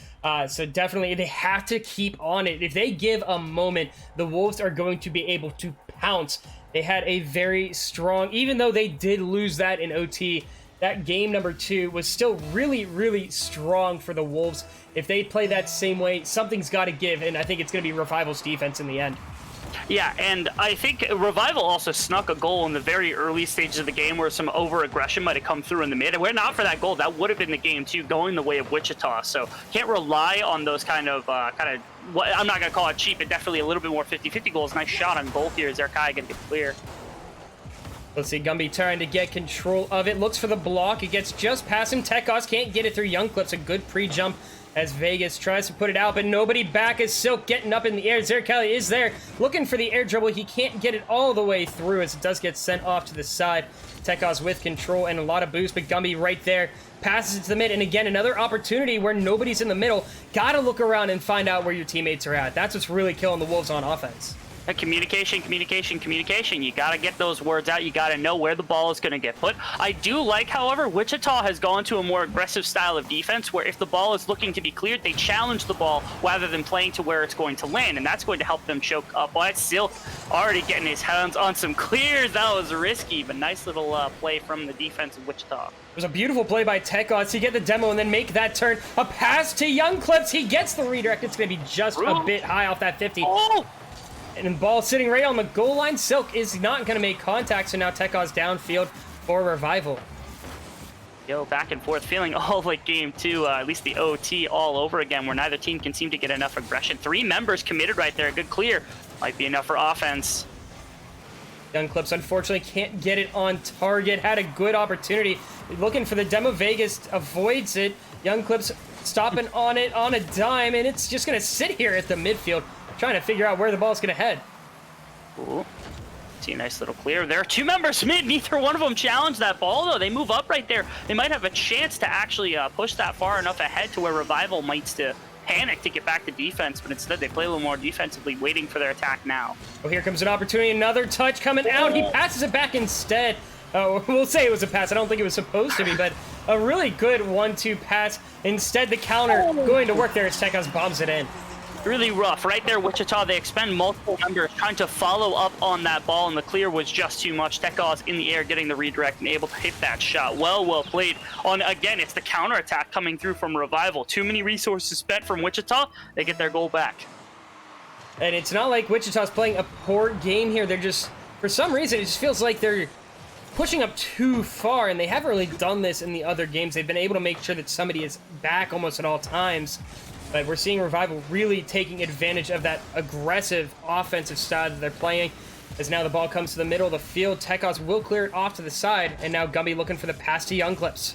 So definitely, they have to keep on it. If they give a moment, the Wolves are going to be able to pounce. They had a very strong, even though they did lose that in OT, that game number 2 was still really, really strong for the Wolves. If they play that same way, something's got to give, and I think it's going to be Revival's defense in the end. Yeah, and I think Revival also snuck a goal in the very early stages of the game where some over-aggression might have come through in the mid. And were it not for that goal, that would have been the game, too, going the way of Wichita. So can't rely on those kind of what I'm not going to call it cheap, but definitely a little bit more 50-50 goals. Nice shot on goal here. Is Zerkai going to get clear? Let's see, Gumby trying to get control of it. Looks for the block. It gets just past him. Tekos can't get it through. Young Clips a good pre-jump as Vegas tries to put it out, but nobody back as Silk getting up in the air. Zerkai is there, looking for the air dribble. He can't get it all the way through as it does get sent off to the side. Tekos with control and a lot of boost, but Gumby right there passes it to the mid, and again, another opportunity where nobody's in the middle. Gotta look around and find out where your teammates are at. That's what's really killing the Wolves on offense. Communication. You got to get those words out. You got to know where the ball is going to get put. I do like, however, Wichita has gone to a more aggressive style of defense where if the ball is looking to be cleared, they challenge the ball rather than playing to where it's going to land, and that's going to help them choke up. Well, that's still already getting his hands on some clears. That was risky, but nice little play from the defense of Wichita. It was a beautiful play by Tekos to get the demo and then make that turn. A pass to Young Clips. He gets the redirect. It's going to be just a bit high off that 50. Oh! And the ball sitting right on the goal line. Silk is not going to make contact, so now Tekos downfield for Revival. Yo, back and forth, feeling all like game 2, at least the OT all over again, where neither team can seem to get enough aggression. 3 members committed right there. Good clear. Might be enough for offense. Young Clips unfortunately can't get it on target. Had a good opportunity. Looking for the demo. Vegas avoids it. Young Clips stopping on it on a dime, and it's just going to sit here at the midfield, trying to figure out where the ball's going to head. Ooh. See a nice little clear. There are 2 members mid. Neither one of them challenged that ball, though. They move up right there. They might have a chance to actually push that far enough ahead to where Revival might panic to get back to defense, but instead they play a little more defensively, waiting for their attack now. Well, here comes an opportunity. Another touch coming out. He passes it back instead. We'll say it was a pass. I don't think it was supposed to be, but a really good 1-2 pass. Instead, the counter going to work there as Tekos bombs it in. Really rough. Right there, Wichita, they expend multiple members trying to follow up on that ball, and the clear was just too much. Tekos in the air getting the redirect and able to hit that shot. Well played. Again, it's the counterattack coming through from Revival. Too many resources spent from Wichita. They get their goal back. And it's not like Wichita's playing a poor game here. They're just, for some reason, it just feels like they're pushing up too far, and they haven't really done this in the other games. They've been able to make sure that somebody is back almost at all times. But we're seeing Revival really taking advantage of that aggressive offensive style that they're playing. As now the ball comes to the middle of the field, Tekos will clear it off to the side, and now Gumby looking for the pass to Young Clips.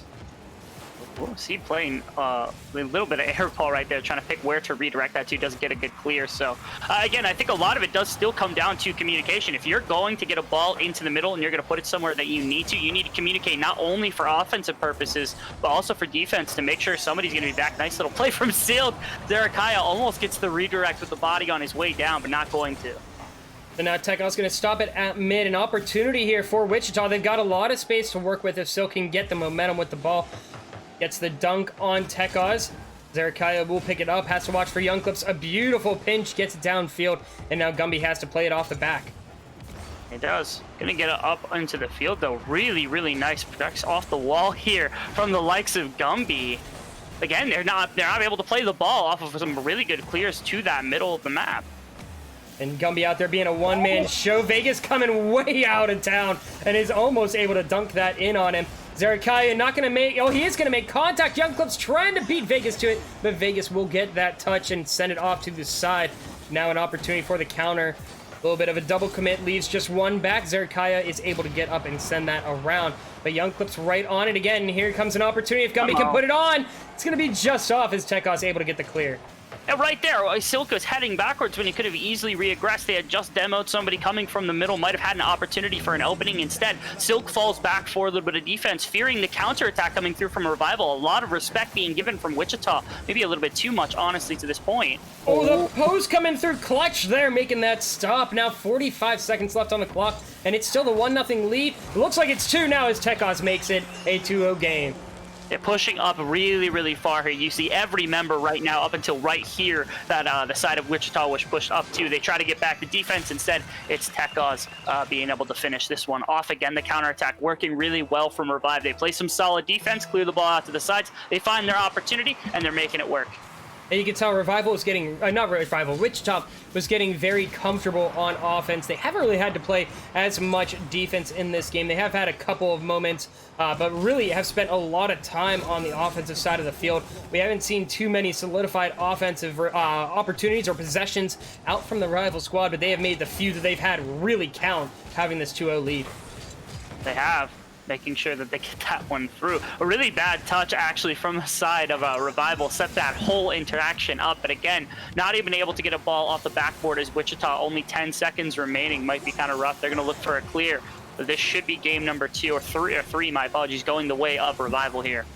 We'll see playing a little bit of air ball right there, trying to pick where to redirect that to. Doesn't get a good clear. So again, I think a lot of it does still come down to communication. If you're going to get a ball into the middle and you're going to put it somewhere that you need to communicate not only for offensive purposes, but also for defense to make sure somebody's going to be back. Nice little play from Silk. Zerkai almost gets the redirect with the body on his way down, but not going to. So now Tekos going to stop it at mid. An opportunity here for Wichita. They've got a lot of space to work with if Silk can get the momentum with the ball. Gets the dunk on Tekos. Zerakaya will pick it up. Has to watch for Young Clips. A beautiful pinch. Gets it downfield. And now Gumby has to play it off the back. It does. Gonna get it up into the field, though. Really, really nice products off the wall here from the likes of Gumby. Again, they're not able to play the ball off of some really good clears to that middle of the map. And Gumby out there being a one-man show. Vegas coming way out of town and is almost able to dunk that in on him. Zerakaya not going to make... Oh, he is going to make contact. Young Clips trying to beat Vegas to it, but Vegas will get that touch and send it off to the side. Now an opportunity for the counter. A little bit of a double commit, leaves just one back. Zerakaya is able to get up and send that around. But Young Clips right on it again. Here comes an opportunity. If Gumby can put it on, it's going to be just off as Tekos able to get the clear. And right there, Silk was heading backwards when he could have easily reaggressed. They had just demoed somebody coming from the middle, might have had an opportunity for an opening instead. Silk falls back for a little bit of defense, fearing the counterattack coming through from Revival. A lot of respect being given from Wichita. Maybe a little bit too much, honestly, to this point. Oh, the post coming through clutch there, making that stop. Now 45 seconds left on the clock, and it's still the 1-0 lead. It looks like it's 2 now as Tekos makes it a 2-0 game. They're pushing up really, really far here. You see every member right now up until right here that the side of Wichita was pushed up to. They try to get back to defense. Instead, it's Tekos being able to finish this one off. Again, the counterattack working really well from Revive. They play some solid defense, clear the ball out to the sides. They find their opportunity, and they're making it work. And you can tell Revival was getting, not Revival, Wichita was getting very comfortable on offense. They haven't really had to play as much defense in this game. They have had a couple of moments, but really have spent a lot of time on the offensive side of the field. We haven't seen too many solidified offensive opportunities or possessions out from the rival squad, but they have made the few that they've had really count, having this 2-0 lead. They have. Making sure that they get that one through. A really bad touch, actually, from the side of Revival. Set that whole interaction up. But again, not even able to get a ball off the backboard as Wichita. Only 10 seconds remaining. Might be kind of rough. They're going to look for a clear. But this should be game number 2 or 3, my apologies, going the way of Revival here.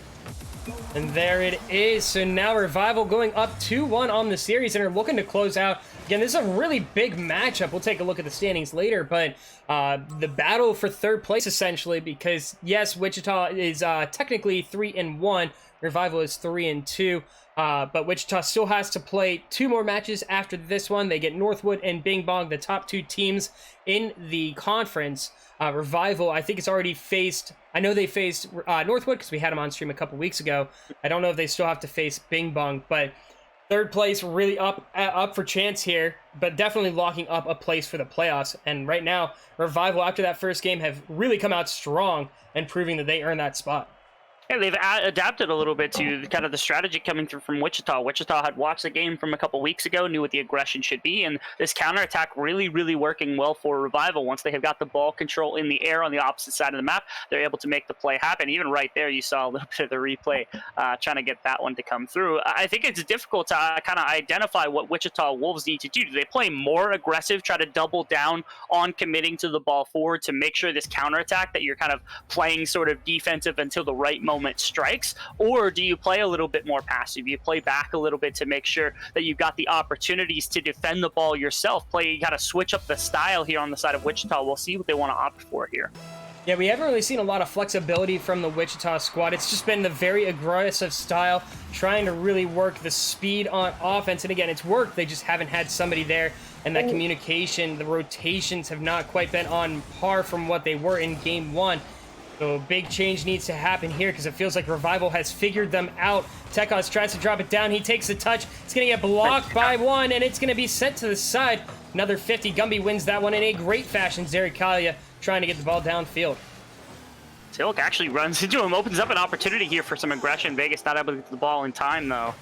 And there it is. So now Revival going up 2-1 on the series and are looking to close out. Again, this is a really big matchup. We'll take a look at the standings later, but the battle for third place, essentially, because, yes, Wichita is technically 3-1. Revival is 3-2. But Wichita still has to play 2 more matches after this one. They get Northwood and Bing Bong, the top 2 teams in the conference. Revival, I think it's already faced... I know they faced Northwood because we had them on stream a couple weeks ago. I don't know if they still have to face Bing Bong, but third place really up for chance here, but definitely locking up a place for the playoffs. And right now, Revival, after that first game, have really come out strong and proving that they earned that spot. Yeah, they've adapted a little bit to kind of the strategy coming through from Wichita. Wichita had watched the game from a couple weeks ago, knew what the aggression should be, and this counterattack really, really working well for Revival. Once they have got the ball control in the air on the opposite side of the map, they're able to make the play happen. Even right there, you saw a little bit of the replay trying to get that one to come through. I think it's difficult to kind of identify what Wichita Wolves need to do. Do they play more aggressive, try to double down on committing to the ball forward to make sure this counterattack that you're kind of playing sort of defensive until the right moment strikes, or do you play a little bit more passive? You play back a little bit to make sure that you've got the opportunities to defend the ball yourself. You got to switch up the style here on the side of Wichita. We'll see what they want to opt for here. Yeah, we haven't really seen a lot of flexibility from the Wichita squad. It's just been the very aggressive style, trying to really work the speed on offense. And again, it's worked. They just haven't had somebody there. And that communication, the rotations have not quite been on par from what they were in game 1. So a big change needs to happen here because it feels like Revival has figured them out. Tekos tries to drop it down. He takes the touch. It's going to get blocked by one, and it's going to be sent to the side. Another 50. Gumby wins that one in a great fashion. Zerakaya trying to get the ball downfield. Silk actually runs into him, opens up an opportunity here for some aggression. Vegas not able to get the ball in time, though.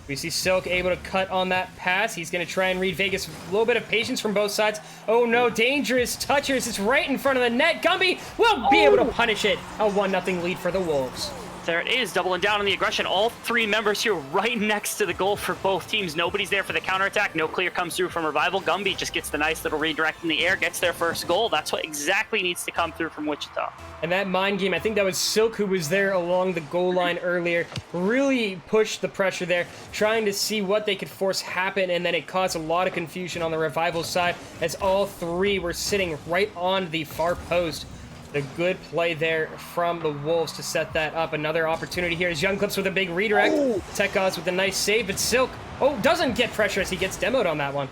We see Silk able to cut on that pass. He's going to try and read Vegas. A little bit of patience from both sides. Oh no, dangerous touchers. It's right in front of the net. Gumby will be able to punish it. A 1-0 lead for the Wolves. There it is, doubling down on the aggression. All three members here right next to the goal for both teams. Nobody's there for the counterattack. No clear comes through from Revival. Gumby just gets the nice little redirect in the air, gets their first goal. That's what exactly needs to come through from Wichita. And that mind game, I think that was Silk who was there along the goal line earlier, really pushed the pressure there, trying to see what they could force happen, and then it caused a lot of confusion on the Revival side as all three were sitting right on the far post. The good play there from the Wolves to set that up. Another opportunity here is Young Clips with a big redirect. Tekaz with a nice save, but Silk, doesn't get pressure as he gets demoed on that one.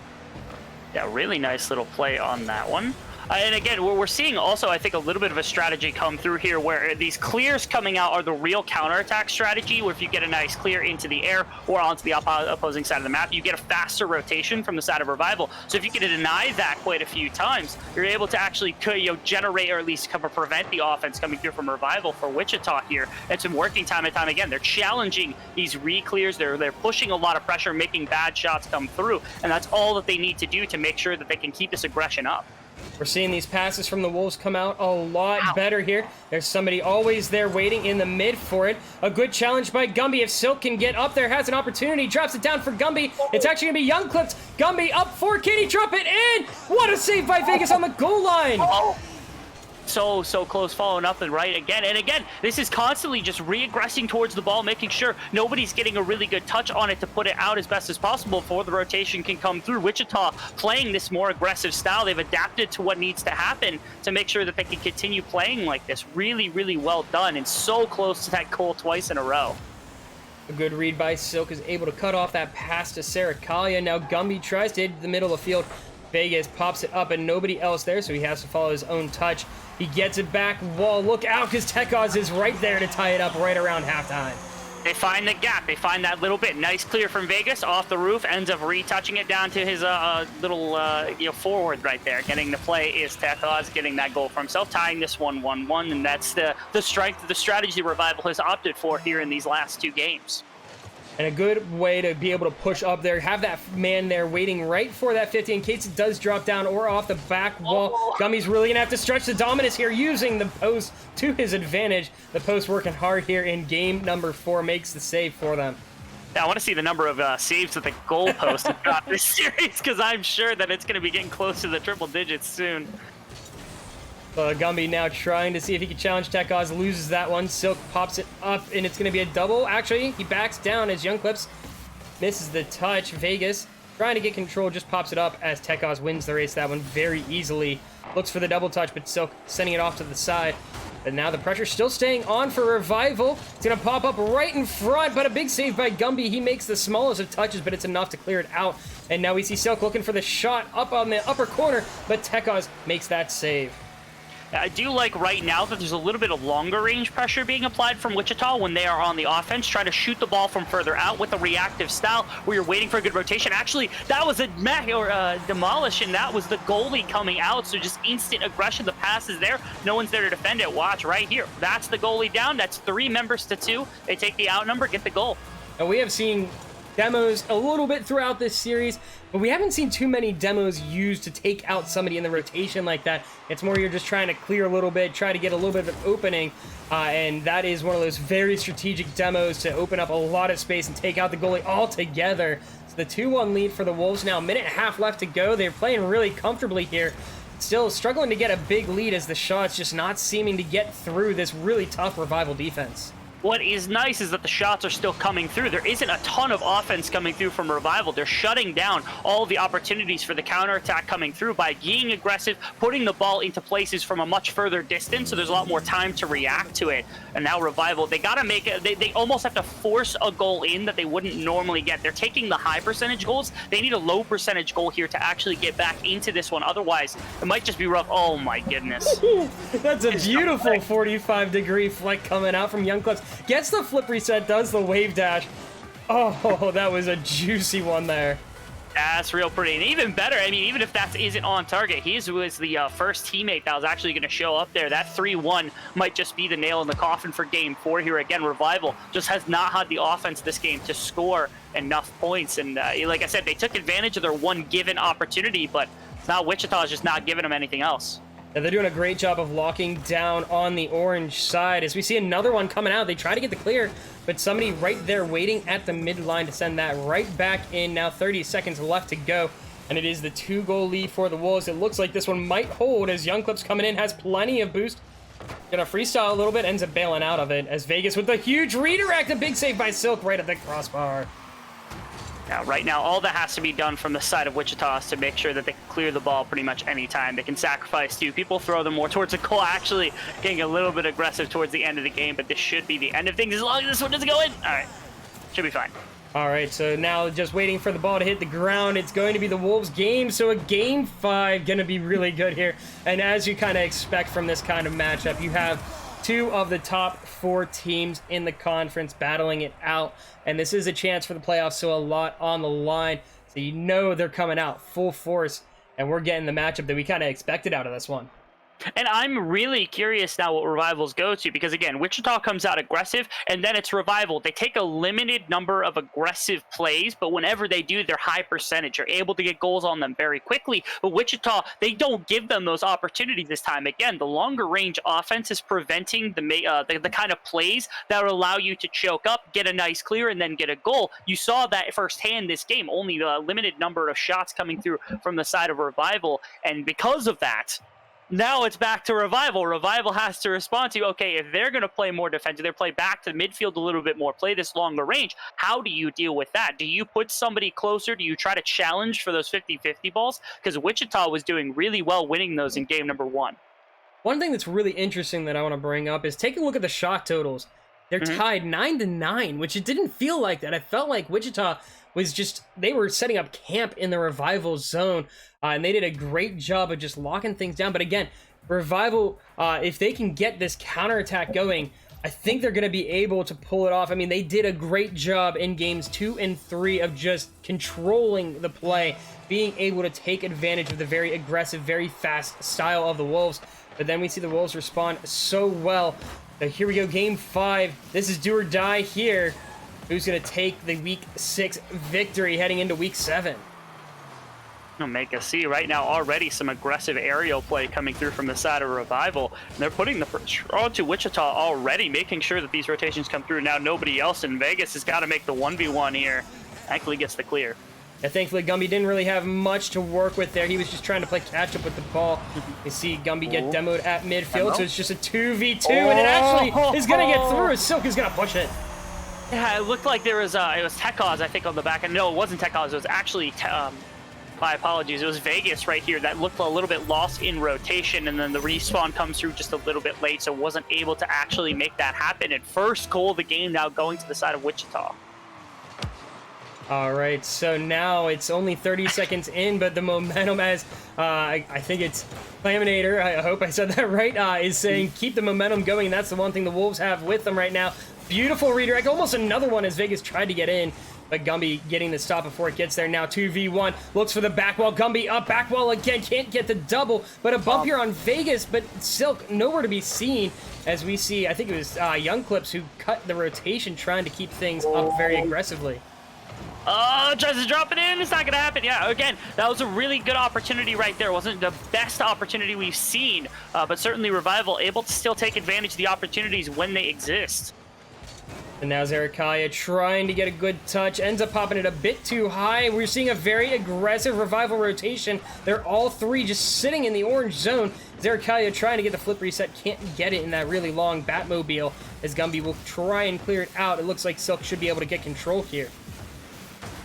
Yeah, really nice little play on that one. And again, we're seeing also, I think, a little bit of a strategy come through here where these clears coming out are the real counterattack strategy, where if you get a nice clear into the air or onto the opposing side of the map, you get a faster rotation from the side of Revival. So if you can deny that quite a few times, you're able to actually generate or at least prevent the offense coming through from Revival for Wichita here. It's been working time and time again. They're challenging these re-clears. They're pushing a lot of pressure, making bad shots come through, and that's all that they need to do to make sure that they can keep this aggression up. We're seeing these passes from the Wolves come out a lot better here. There's somebody always there waiting in the mid for it. A good challenge by Gumby. If Silk can get up there, has an opportunity, drops it down for Gumby. It's actually going to be Young Clips. Gumby up for Kitty, drop it in. What a save by Vegas on the goal line. So close, following up and right again. And again, this is constantly just re-aggressing towards the ball, making sure nobody's getting a really good touch on it to put it out as best as possible before the rotation can come through. Wichita playing this more aggressive style. They've adapted to what needs to happen to make sure that they can continue playing like this. Really, really well done, and so close to that goal twice in a row. A good read by Silk is able to cut off that pass to Sarakalia. Now Gumby tries to hit the middle of the field. Vegas pops it up and nobody else there, so he has to follow his own touch. He gets it back. Wall, look out, because Tekaz is right there to tie it up right around halftime. They find the gap. They find that little bit. Nice clear from Vegas off the roof. Ends up retouching it down to his little forward right there. Getting the play is Tekaz, getting that goal for himself, tying this 1-1-1, and that's the strength of the strategy Revival has opted for here in these last two games. And a good way to be able to push up there, have that man there waiting right for that 50 in case it does drop down or off the back wall. Gummy's really going to have to stretch the dominance here using the post to his advantage. The post working hard here in game number 4 makes the save for them. Yeah, I want to see the number of saves at the goal post throughout this series, because I'm sure that it's going to be getting close to the triple digits soon. Gumby now trying to see if he can challenge Tekaz, loses that one. Silk pops it up, and it's going to be a double. Actually, he backs down as Young Clips misses the touch. Vegas trying to get control, just pops it up as Tekaz wins the race that one very easily. Looks for the double touch, but Silk sending it off to the side. But now the pressure still staying on for Revival. It's going to pop up right in front, but a big save by Gumby. He makes the smallest of touches, but it's enough to clear it out. And now we see Silk looking for the shot up on the upper corner, but Tekaz makes that save. I do like right now that there's a little bit of longer range pressure being applied from Wichita when they are on the offense, trying to shoot the ball from further out with a reactive style where you're waiting for a good rotation. Actually, that was a demolish, and that was the goalie coming out, so just instant aggression. The pass is there. No one's there to defend it. Watch right here. That's the goalie down. That's 3 members to 2. They take the outnumber, get the goal. And we have seen demos a little bit throughout this series, but we haven't seen too many demos used to take out somebody in the rotation like that. It's more you're just trying to clear a little bit, try to get a little bit of an opening, and that is one of those very strategic demos to open up a lot of space and take out the goalie altogether. So the 2-1 lead for the Wolves now, 1.5 minutes left to go. They're playing really comfortably here. Still struggling to get a big lead as the shots just not seeming to get through this really tough Revival defense. What is nice is that the shots are still coming through. There isn't a ton of offense coming through from Revival. They're shutting down all the opportunities for the counterattack coming through by being aggressive, putting the ball into places from a much further distance, so there's a lot more time to react to it. And now Revival, they got to make it, they almost have to force a goal in that they wouldn't normally get. They're taking the high percentage goals. They need a low percentage goal here to actually get back into this one. Otherwise, it might just be rough. Oh my goodness. That's a beautiful 45-degree flick coming out from Young Clips. Gets the flip reset, does the wave dash. Oh, that was a juicy one there. That's real pretty. And even better, I mean, even if that isn't on target, he was the first teammate that was actually going to show up there. That 3-1 might just be the nail in the coffin for Game 4 here. Again, Revival just has not had the offense this game to score enough points. And like I said, they took advantage of their one given opportunity, but now Wichita is just not giving them anything else. Yeah, they're doing a great job of locking down on the orange side. As we see another one coming out, they try to get the clear, but somebody right there waiting at the midline to send that right back in. Now 30 seconds left to go, and it is the 2-goal lead for the Wolves. It looks like this one might hold as Young Clips coming in, has plenty of boost. Gonna freestyle a little bit, ends up bailing out of it as Vegas with the huge redirect, a big save by Silk right at the crossbar. Now, right now, all that has to be done from the side of Wichita is to make sure that they can clear the ball pretty much any time. They can sacrifice two people, throw them more towards the goal, actually getting a little bit aggressive towards the end of the game, but this should be the end of things as long as this one doesn't go in. All right, should be fine. All right, so now just waiting for the ball to hit the ground. It's going to be the Wolves game, so a game 5 going to be really good here. And as you kind of expect from this kind of matchup, you have 2 of the top 4 teams in the conference battling it out. And this is a chance for the playoffs, so a lot on the line. So you know they're coming out full force, and we're getting the matchup that we kind of expected out of this one. And I'm really curious now what Revivals go to, because again, Wichita comes out aggressive, and then it's Revival. They take a limited number of aggressive plays, but whenever they do, they're high percentage. You're able to get goals on them very quickly. But Wichita, they don't give them those opportunities this time. Again, the longer range offense is preventing the kind of plays that will allow you to choke up, get a nice clear, and then get a goal. You saw that firsthand this game, only the limited number of shots coming through from the side of Revival, and because of that, now it's back to Revival. Revival has to respond to, okay, if they're going to play more defensive, they're play back to midfield a little bit more, play this longer range, how do you deal with that? Do you put somebody closer? Do you try to challenge for those 50-50 balls? Because Wichita was doing really well winning those in game number 1. One thing that's really interesting that I want to bring up is take a look at the shot totals. They're tied 9-9, which it didn't feel like that. I felt like Wichita was just, they were setting up camp in the Revival zone, and they did a great job of just locking things down. But again, Revival, if they can get this counterattack going, I think they're going to be able to pull it off. I mean, they did a great job in games 2 and 3 of just controlling the play, being able to take advantage of the very aggressive, very fast style of the Wolves. But then we see the Wolves respond so well. So here we go, game 5. This is do or die here. Who's going to take the week 6 victory heading into week 7? I'll make us see right now already some aggressive aerial play coming through from the side of Revival. And they're putting the pressure onto Wichita already, making sure that these rotations come through. Now nobody else in Vegas has got to make the 1v1 here. Thankfully gets the clear. Yeah, thankfully, Gumby didn't really have much to work with there. He was just trying to play catch-up with the ball. You see Gumby get demoed at midfield, so it's just a 2v2, and it actually is going to get through. Silk is going to push it. Yeah, it looked like there was, it was Tekaz, I think, on the back end. No, it wasn't Tekaz. It was actually, my apologies, it was Vegas right here that looked a little bit lost in rotation, and then the respawn comes through just a little bit late, so wasn't able to actually make that happen. And first goal of the game now going to the side of Wichita. All right, so now it's only 30 seconds in, but the momentum as, I think it's Laminator, I hope I said that right, is saying keep the momentum going. That's the one thing the Wolves have with them right now. Beautiful redirect, almost another one as Vegas tried to get in, but Gumby getting the stop before it gets there. Now 2v1, looks for the back wall, Gumby up, back wall again, can't get the double, but a bump here on Vegas, but Silk nowhere to be seen as we see, I think it was Young Clips who cut the rotation trying to keep things up very aggressively. Tries to drop it in. It's not going to happen. Yeah, again, that was a really good opportunity right there. It wasn't the best opportunity we've seen, but certainly Revival able to still take advantage of the opportunities when they exist. And now Zerakaya trying to get a good touch, ends up popping it a bit too high. We're seeing a very aggressive Revival rotation. They're all three just sitting in the orange zone. Zerakaya trying to get the flip reset, can't get it in that really long Batmobile as Gumby will try and clear it out. It looks like Silk should be able to get control here.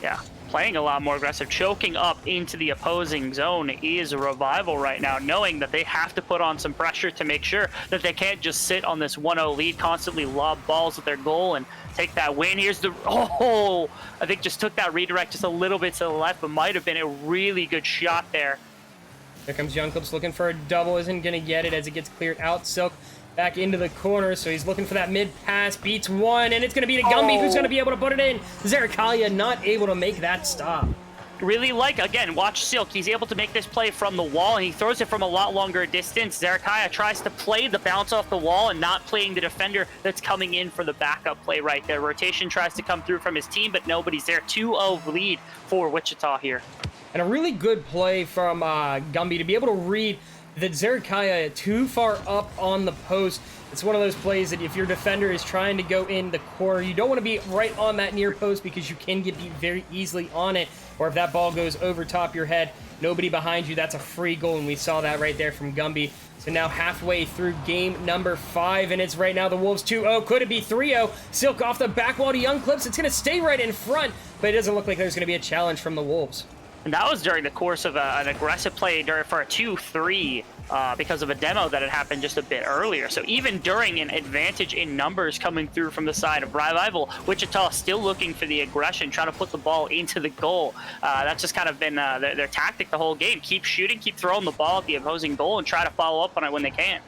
Yeah, playing a lot more aggressive, choking up into the opposing zone is a Revival right now, knowing that they have to put on some pressure to make sure that they can't just sit on this 1-0 lead, constantly lob balls at their goal and take that win. Here's the, I think just took that redirect just a little bit to the left, but might have been a really good shot there. Here comes Young Clips looking for a double, isn't going to get it as it gets cleared out. Silk back into the corner, so he's looking for that mid pass, beats one, and it's going to be to Gumby who's going to be able to put it in. Zerakaya not able to make that stop. Really like, again, watch Silk. He's able to make this play from the wall, and he throws it from a lot longer distance. Zerakaya tries to play the bounce off the wall and not playing the defender that's coming in for the backup play right there. Rotation tries to come through from his team, but nobody's there. 2-0 lead for Wichita here. And a really good play from Gumby to be able to read that Zerakaya too far up on the post. It's one of those plays that if your defender is trying to go in the corner, you don't want to be right on that near post because you can get beat very easily on it. Or if that ball goes over top your head, nobody behind you, that's a free goal, and we saw that right there from Gumby. So now halfway through game number 5, and it's right now the Wolves 2-0. Could it be 3-0? Silk off the back wall to Young Clips. It's going to stay right in front, but it doesn't look like there's going to be a challenge from the Wolves. And that was during the course of an aggressive play for a 2-3 because of a demo that had happened just a bit earlier. So even during an advantage in numbers coming through from the side of Revival, Wichita still looking for the aggression, trying to put the ball into the goal. That's just kind of been their tactic the whole game. Keep shooting, keep throwing the ball at the opposing goal, and try to follow up on it when they can.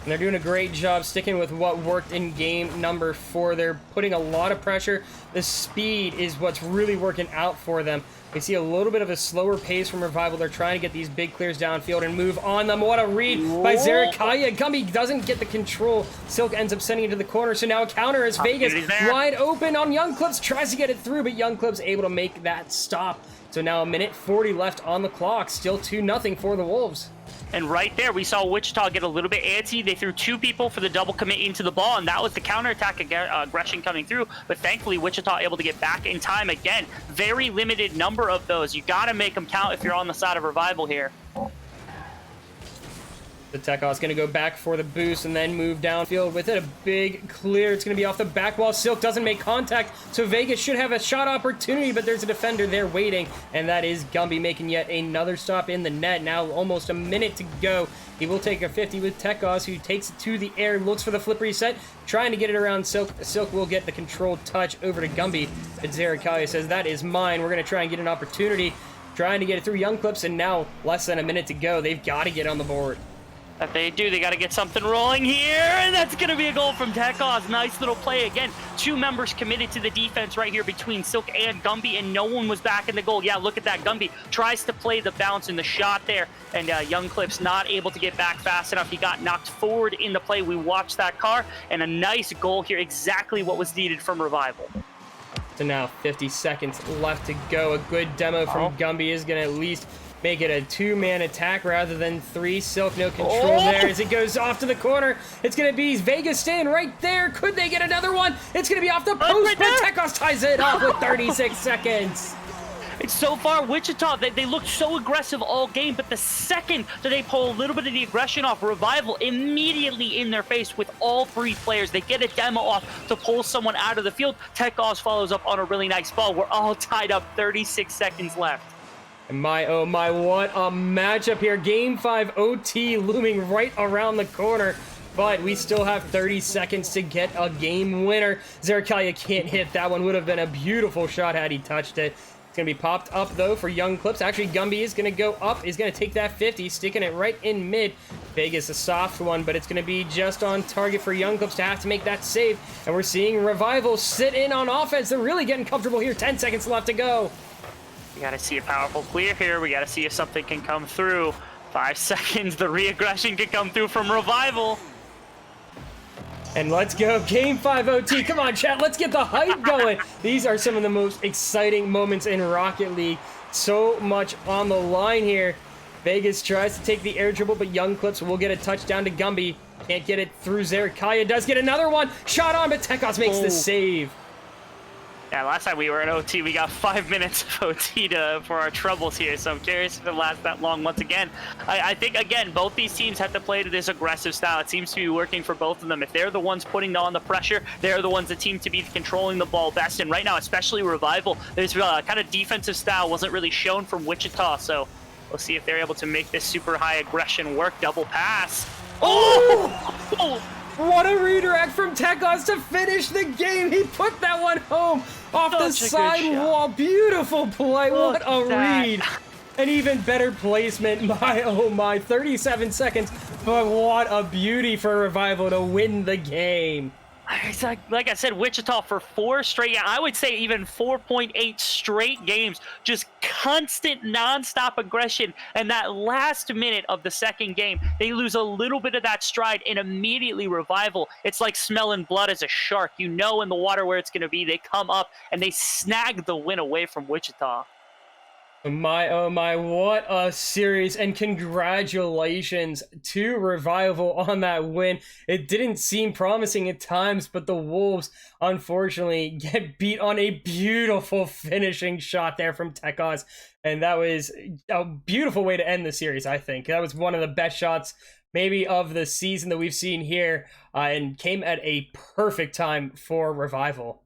And they're doing a great job sticking with what worked in game number 4. They're putting a lot of pressure. The speed is what's really working out for them. We see a little bit of a slower pace from Revival. They're trying to get these big clears downfield and move on them. What a read by Zerakaya. Gumby doesn't get the control. Silk ends up sending it to the corner. So now a counter as Vegas wide open on Young Clips. Tries to get it through, but Young Clips able to make that stop. So now a minute 40 left on the clock. Still 2-0 for the Wolves. And right there, we saw Wichita get a little bit antsy. They threw 2 people for the double commit into the ball, and that was the counterattack aggression coming through. But thankfully, Wichita able to get back in time again. Very limited number of those. You got to make them count if you're on the side of Revival here. The Tekos going to go back for the boost and then move downfield with it. A big clear. It's going to be off the back wall. Silk doesn't make contact, so Vegas should have a shot opportunity, but there's a defender there waiting, and that is Gumby making yet another stop in the net. Now almost a minute to go. He will take a 50 with Tekos, who takes it to the air, looks for the flip reset, trying to get it around Silk. Silk will get the controlled touch over to Gumby, but Zerakaya says, that is mine. We're going to try and get an opportunity. Trying to get it through Young Clips, and now less than a minute to go. They've got to get on the board. If they do, they got to get something rolling here, and that's going to be a goal from Tekos. Nice little play again. 2 members committed to the defense right here between Silk and Gumby, and no one was back in the goal. Yeah, look at that. Gumby tries to play the bounce and the shot there, and Young Clips not able to get back fast enough. He got knocked forward in the play. We watched that car, and a nice goal here. Exactly what was needed from Revival. So now 50 seconds left to go. A good demo from Gumby is going to at least make it a 2-man attack rather than 3. Silk, no control there as it goes off to the corner. It's going to be Vegas staying right there. Could they get another one? It's going to be off the post, but Tekos ties it off with 36 seconds. It's so far, Wichita, they looked so aggressive all game, but the second that they pull a little bit of the aggression off, Revival immediately in their face with all 3 players. They get a demo off to pull someone out of the field. Tekos follows up on a really nice ball. We're all tied up, 36 seconds left. And my, oh my, what a matchup here. Game 5 OT looming right around the corner. But we still have 30 seconds to get a game winner. Zerakaya can't hit that one. Would have been a beautiful shot had he touched it. It's going to be popped up, though, for Young Clips. Actually, Gumby is going to go up. He's going to take that 50, sticking it right in mid. Vegas, a soft one, but it's going to be just on target for Young Clips to have to make that save. And we're seeing Revival sit in on offense. They're really getting comfortable here. 10 seconds left to go. We got to see a powerful clear here. We got to see if something can come through. 5 seconds. The re-aggression can come through from Revival. And let's go. Game 5 OT. Come on, chat. Let's get the hype going. These are some of the most exciting moments in Rocket League. So much on the line here. Vegas tries to take the air dribble, but Young Clips will get a touchdown to Gumby. Can't get it through Zerakaya. Does get another one. Shot on, but Tekos makes the save. Yeah, last time we were in OT, we got 5 minutes of OT for our troubles here, so I'm curious if it lasts that long once again. I think, again, both these teams have to play to this aggressive style. It seems to be working for both of them. If they're the ones putting on the pressure, they're the ones that seem to be controlling the ball best. And right now, especially Revival, this kind of defensive style wasn't really shown from Wichita, so we'll see if they're able to make this super high aggression work. Double pass. Oh! What a redirect from Tekos to finish the game. He put that one home off the side wall. Beautiful play. What a read. An even better placement. My, oh my, 37 seconds. But what a beauty for Revival to win the game. It's like I said, Wichita for 4 straight, I would say even 4.8 straight games, just constant nonstop aggression. And that last minute of the second game, they lose a little bit of that stride and immediately Revival. It's like smelling blood as a shark. You know in the water where it's going to be. They come up and they snag the win away from Wichita. My oh my, what a series, and congratulations to Revival on that win. It didn't seem promising at times, but the Wolves unfortunately get beat on a beautiful finishing shot there from Tekos, and that was a beautiful way to end the series. I think that was one of the best shots maybe of the season that we've seen here, and came at a perfect time for Revival.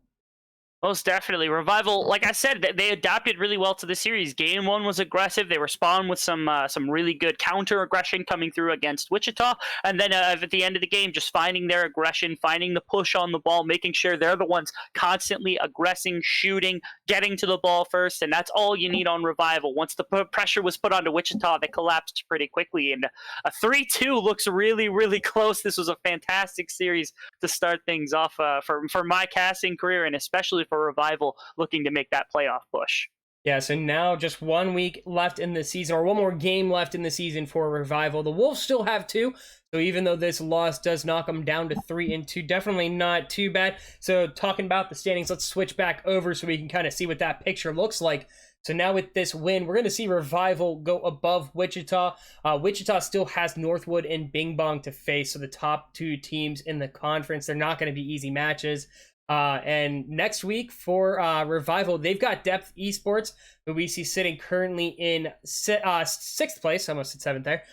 Most definitely. Revival, like I said, they adapted really well to the series. Game one was aggressive. They respond with some really good counter aggression coming through against Wichita. And then at the end of the game, just finding their aggression, finding the push on the ball, making sure they're the ones constantly aggressing, shooting, getting to the ball first. And that's all you need on Revival. Once the pressure was put onto Wichita, they collapsed pretty quickly. And a 3-2 looks really, really close. This was a fantastic series to start things off for my casting career, and especially for Revival looking to make that playoff push. Yeah, so now just 1 week left in the season, or one more game left in the season for Revival. The Wolves still have 2, so even though this loss does knock them down to 3-2, definitely not too bad. So talking about the standings, let's switch back over so we can kind of see what that picture looks like. So now with this win, we're going to see Revival go above Wichita. Wichita still has Northwood and Bing Bong to face, so the top 2 teams in the conference. They're not going to be easy matches. And next week for Revival, they've got Depth Esports, who we see sitting currently in 6th place. I almost said 7th there.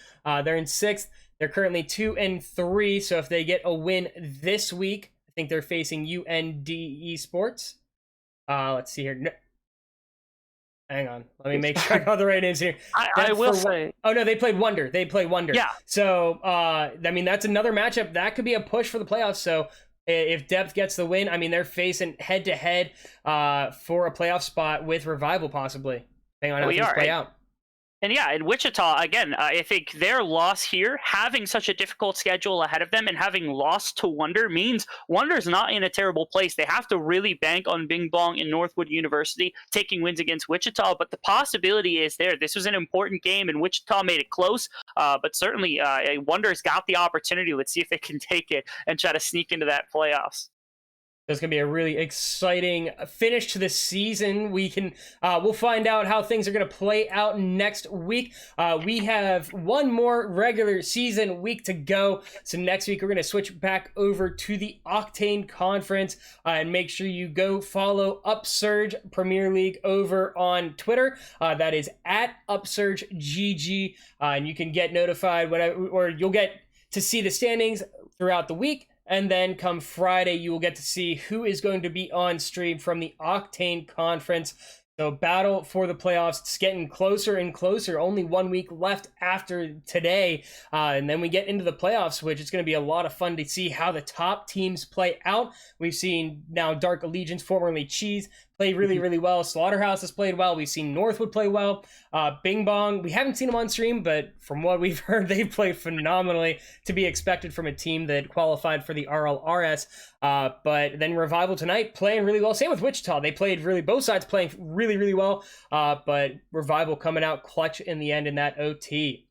They're in 6th. They're currently 2-3. So if they get a win this week, I think they're facing UND Esports. Let's see here. No, hang on. Let me make sure I got the right names here. I will say. Oh, no, they played Wonder. Yeah. So, I mean, that's another matchup. That could be a push for the playoffs. So if Depth gets the win, I mean, they're facing head-to-head for a playoff spot with Revival, possibly. Depending on how things play out. And yeah, in Wichita, again, I think their loss here, having such a difficult schedule ahead of them and having lost to Wonder means Wonder's not in a terrible place. They have to really bank on Bing Bong and Northwood University taking wins against Wichita, but the possibility is there. This was an important game, and Wichita made it close, but certainly Wonder's got the opportunity. Let's see if they can take it and try to sneak into that playoffs. It's going to be a really exciting finish to the season. We'll find out how things are going to play out next week. We have one more regular season week to go. So next week, we're going to switch back over to the Octane Conference, and make sure you go follow Upsurge Premier League over on Twitter. That is at UpsurgeGG, and you can get notified or you'll get to see the standings throughout the week. And then come Friday, you will get to see who is going to be on stream from the Octane Conference. So battle for the playoffs. It's getting closer and closer. Only 1 week left after today. And then we get into the playoffs, which is going to be a lot of fun to see how the top teams play out. We've seen now Dark Allegiance, formerly Cheese, play really, really well. Slaughterhouse has played well. We've seen Northwood play well. Bing Bong, we haven't seen them on stream, but from what we've heard, they've played phenomenally, to be expected from a team that qualified for the RLRS. But then Revival tonight playing really well. Same with Wichita. They played both sides playing really, really well. But Revival coming out clutch in the end in that OT.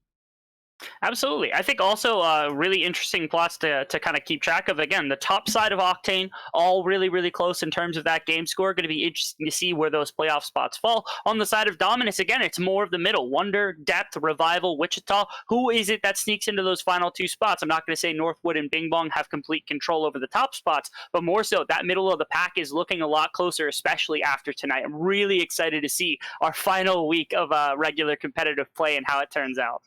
Absolutely. I think also really interesting plots to kind of keep track of. Again, the top side of Octane, all really, really close in terms of that game score. Going to be interesting to see where those playoff spots fall. On the side of Dominus, again, it's more of the middle. Wonder, Depth, Revival, Wichita. Who is it that sneaks into those final 2 spots? I'm not going to say Northwood and Bing Bong have complete control over the top spots, but more so that middle of the pack is looking a lot closer, especially after tonight. I'm really excited to see our final week of regular competitive play and how it turns out.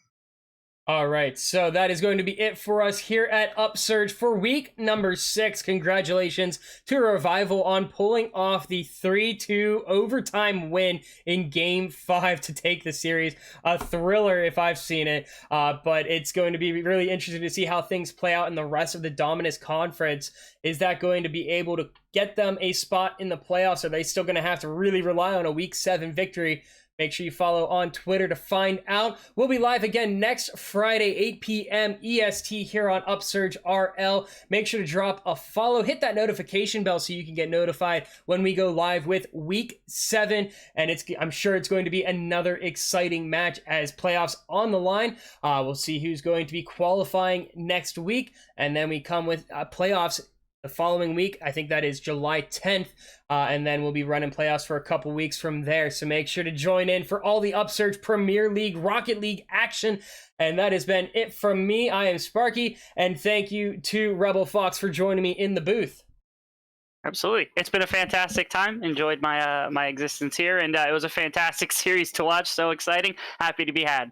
All right, so that is going to be it for us here at Upsurge for week number 6. Congratulations to Revival on pulling off the 3-2 overtime win in Game 5 to take the series. A thriller if I've seen it, but it's going to be really interesting to see how things play out in the rest of the Dominus Conference. Is that going to be able to get them a spot in the playoffs? Are they still going to have to really rely on a Week 7 victory? Make sure you follow on Twitter to find out. We'll be live again next Friday, 8 p.m. EST here on Upsurge RL. Make sure to drop a follow. Hit that notification bell so you can get notified when we go live with Week 7. And I'm sure it's going to be another exciting match as playoffs on the line. We'll see who's going to be qualifying next week. And then we come with playoffs the following week. I think that is July 10th. And then we'll be running playoffs for a couple weeks from there. So make sure to join in for all the Upsurge Premier League, Rocket League action. And that has been it from me. I am Sparky. And thank you to Rebel Fox for joining me in the booth. Absolutely. It's been a fantastic time. Enjoyed my my existence here. And it was a fantastic series to watch. So exciting. Happy to be had.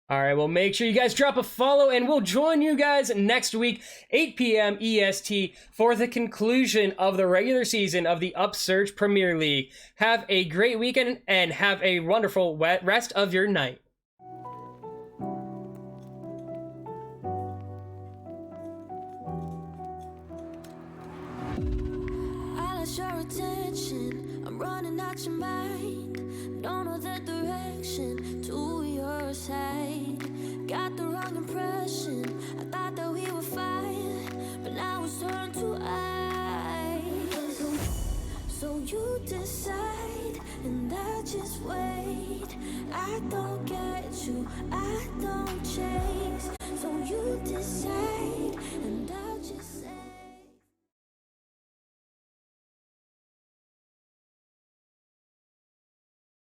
All right, well, make sure you guys drop a follow, and we'll join you guys next week, 8 p.m. EST, for the conclusion of the regular season of the Upsurge Premier League. Have a great weekend, and have a wonderful rest of your night. I lost your attention. I'm running out your mind. Don't know the direction to your side. Got the wrong impression. I thought that we were fine, but now it's turned to ice. So you decide, and I just wait. I don't get you, I don't chase. So you decide, and I'll just say.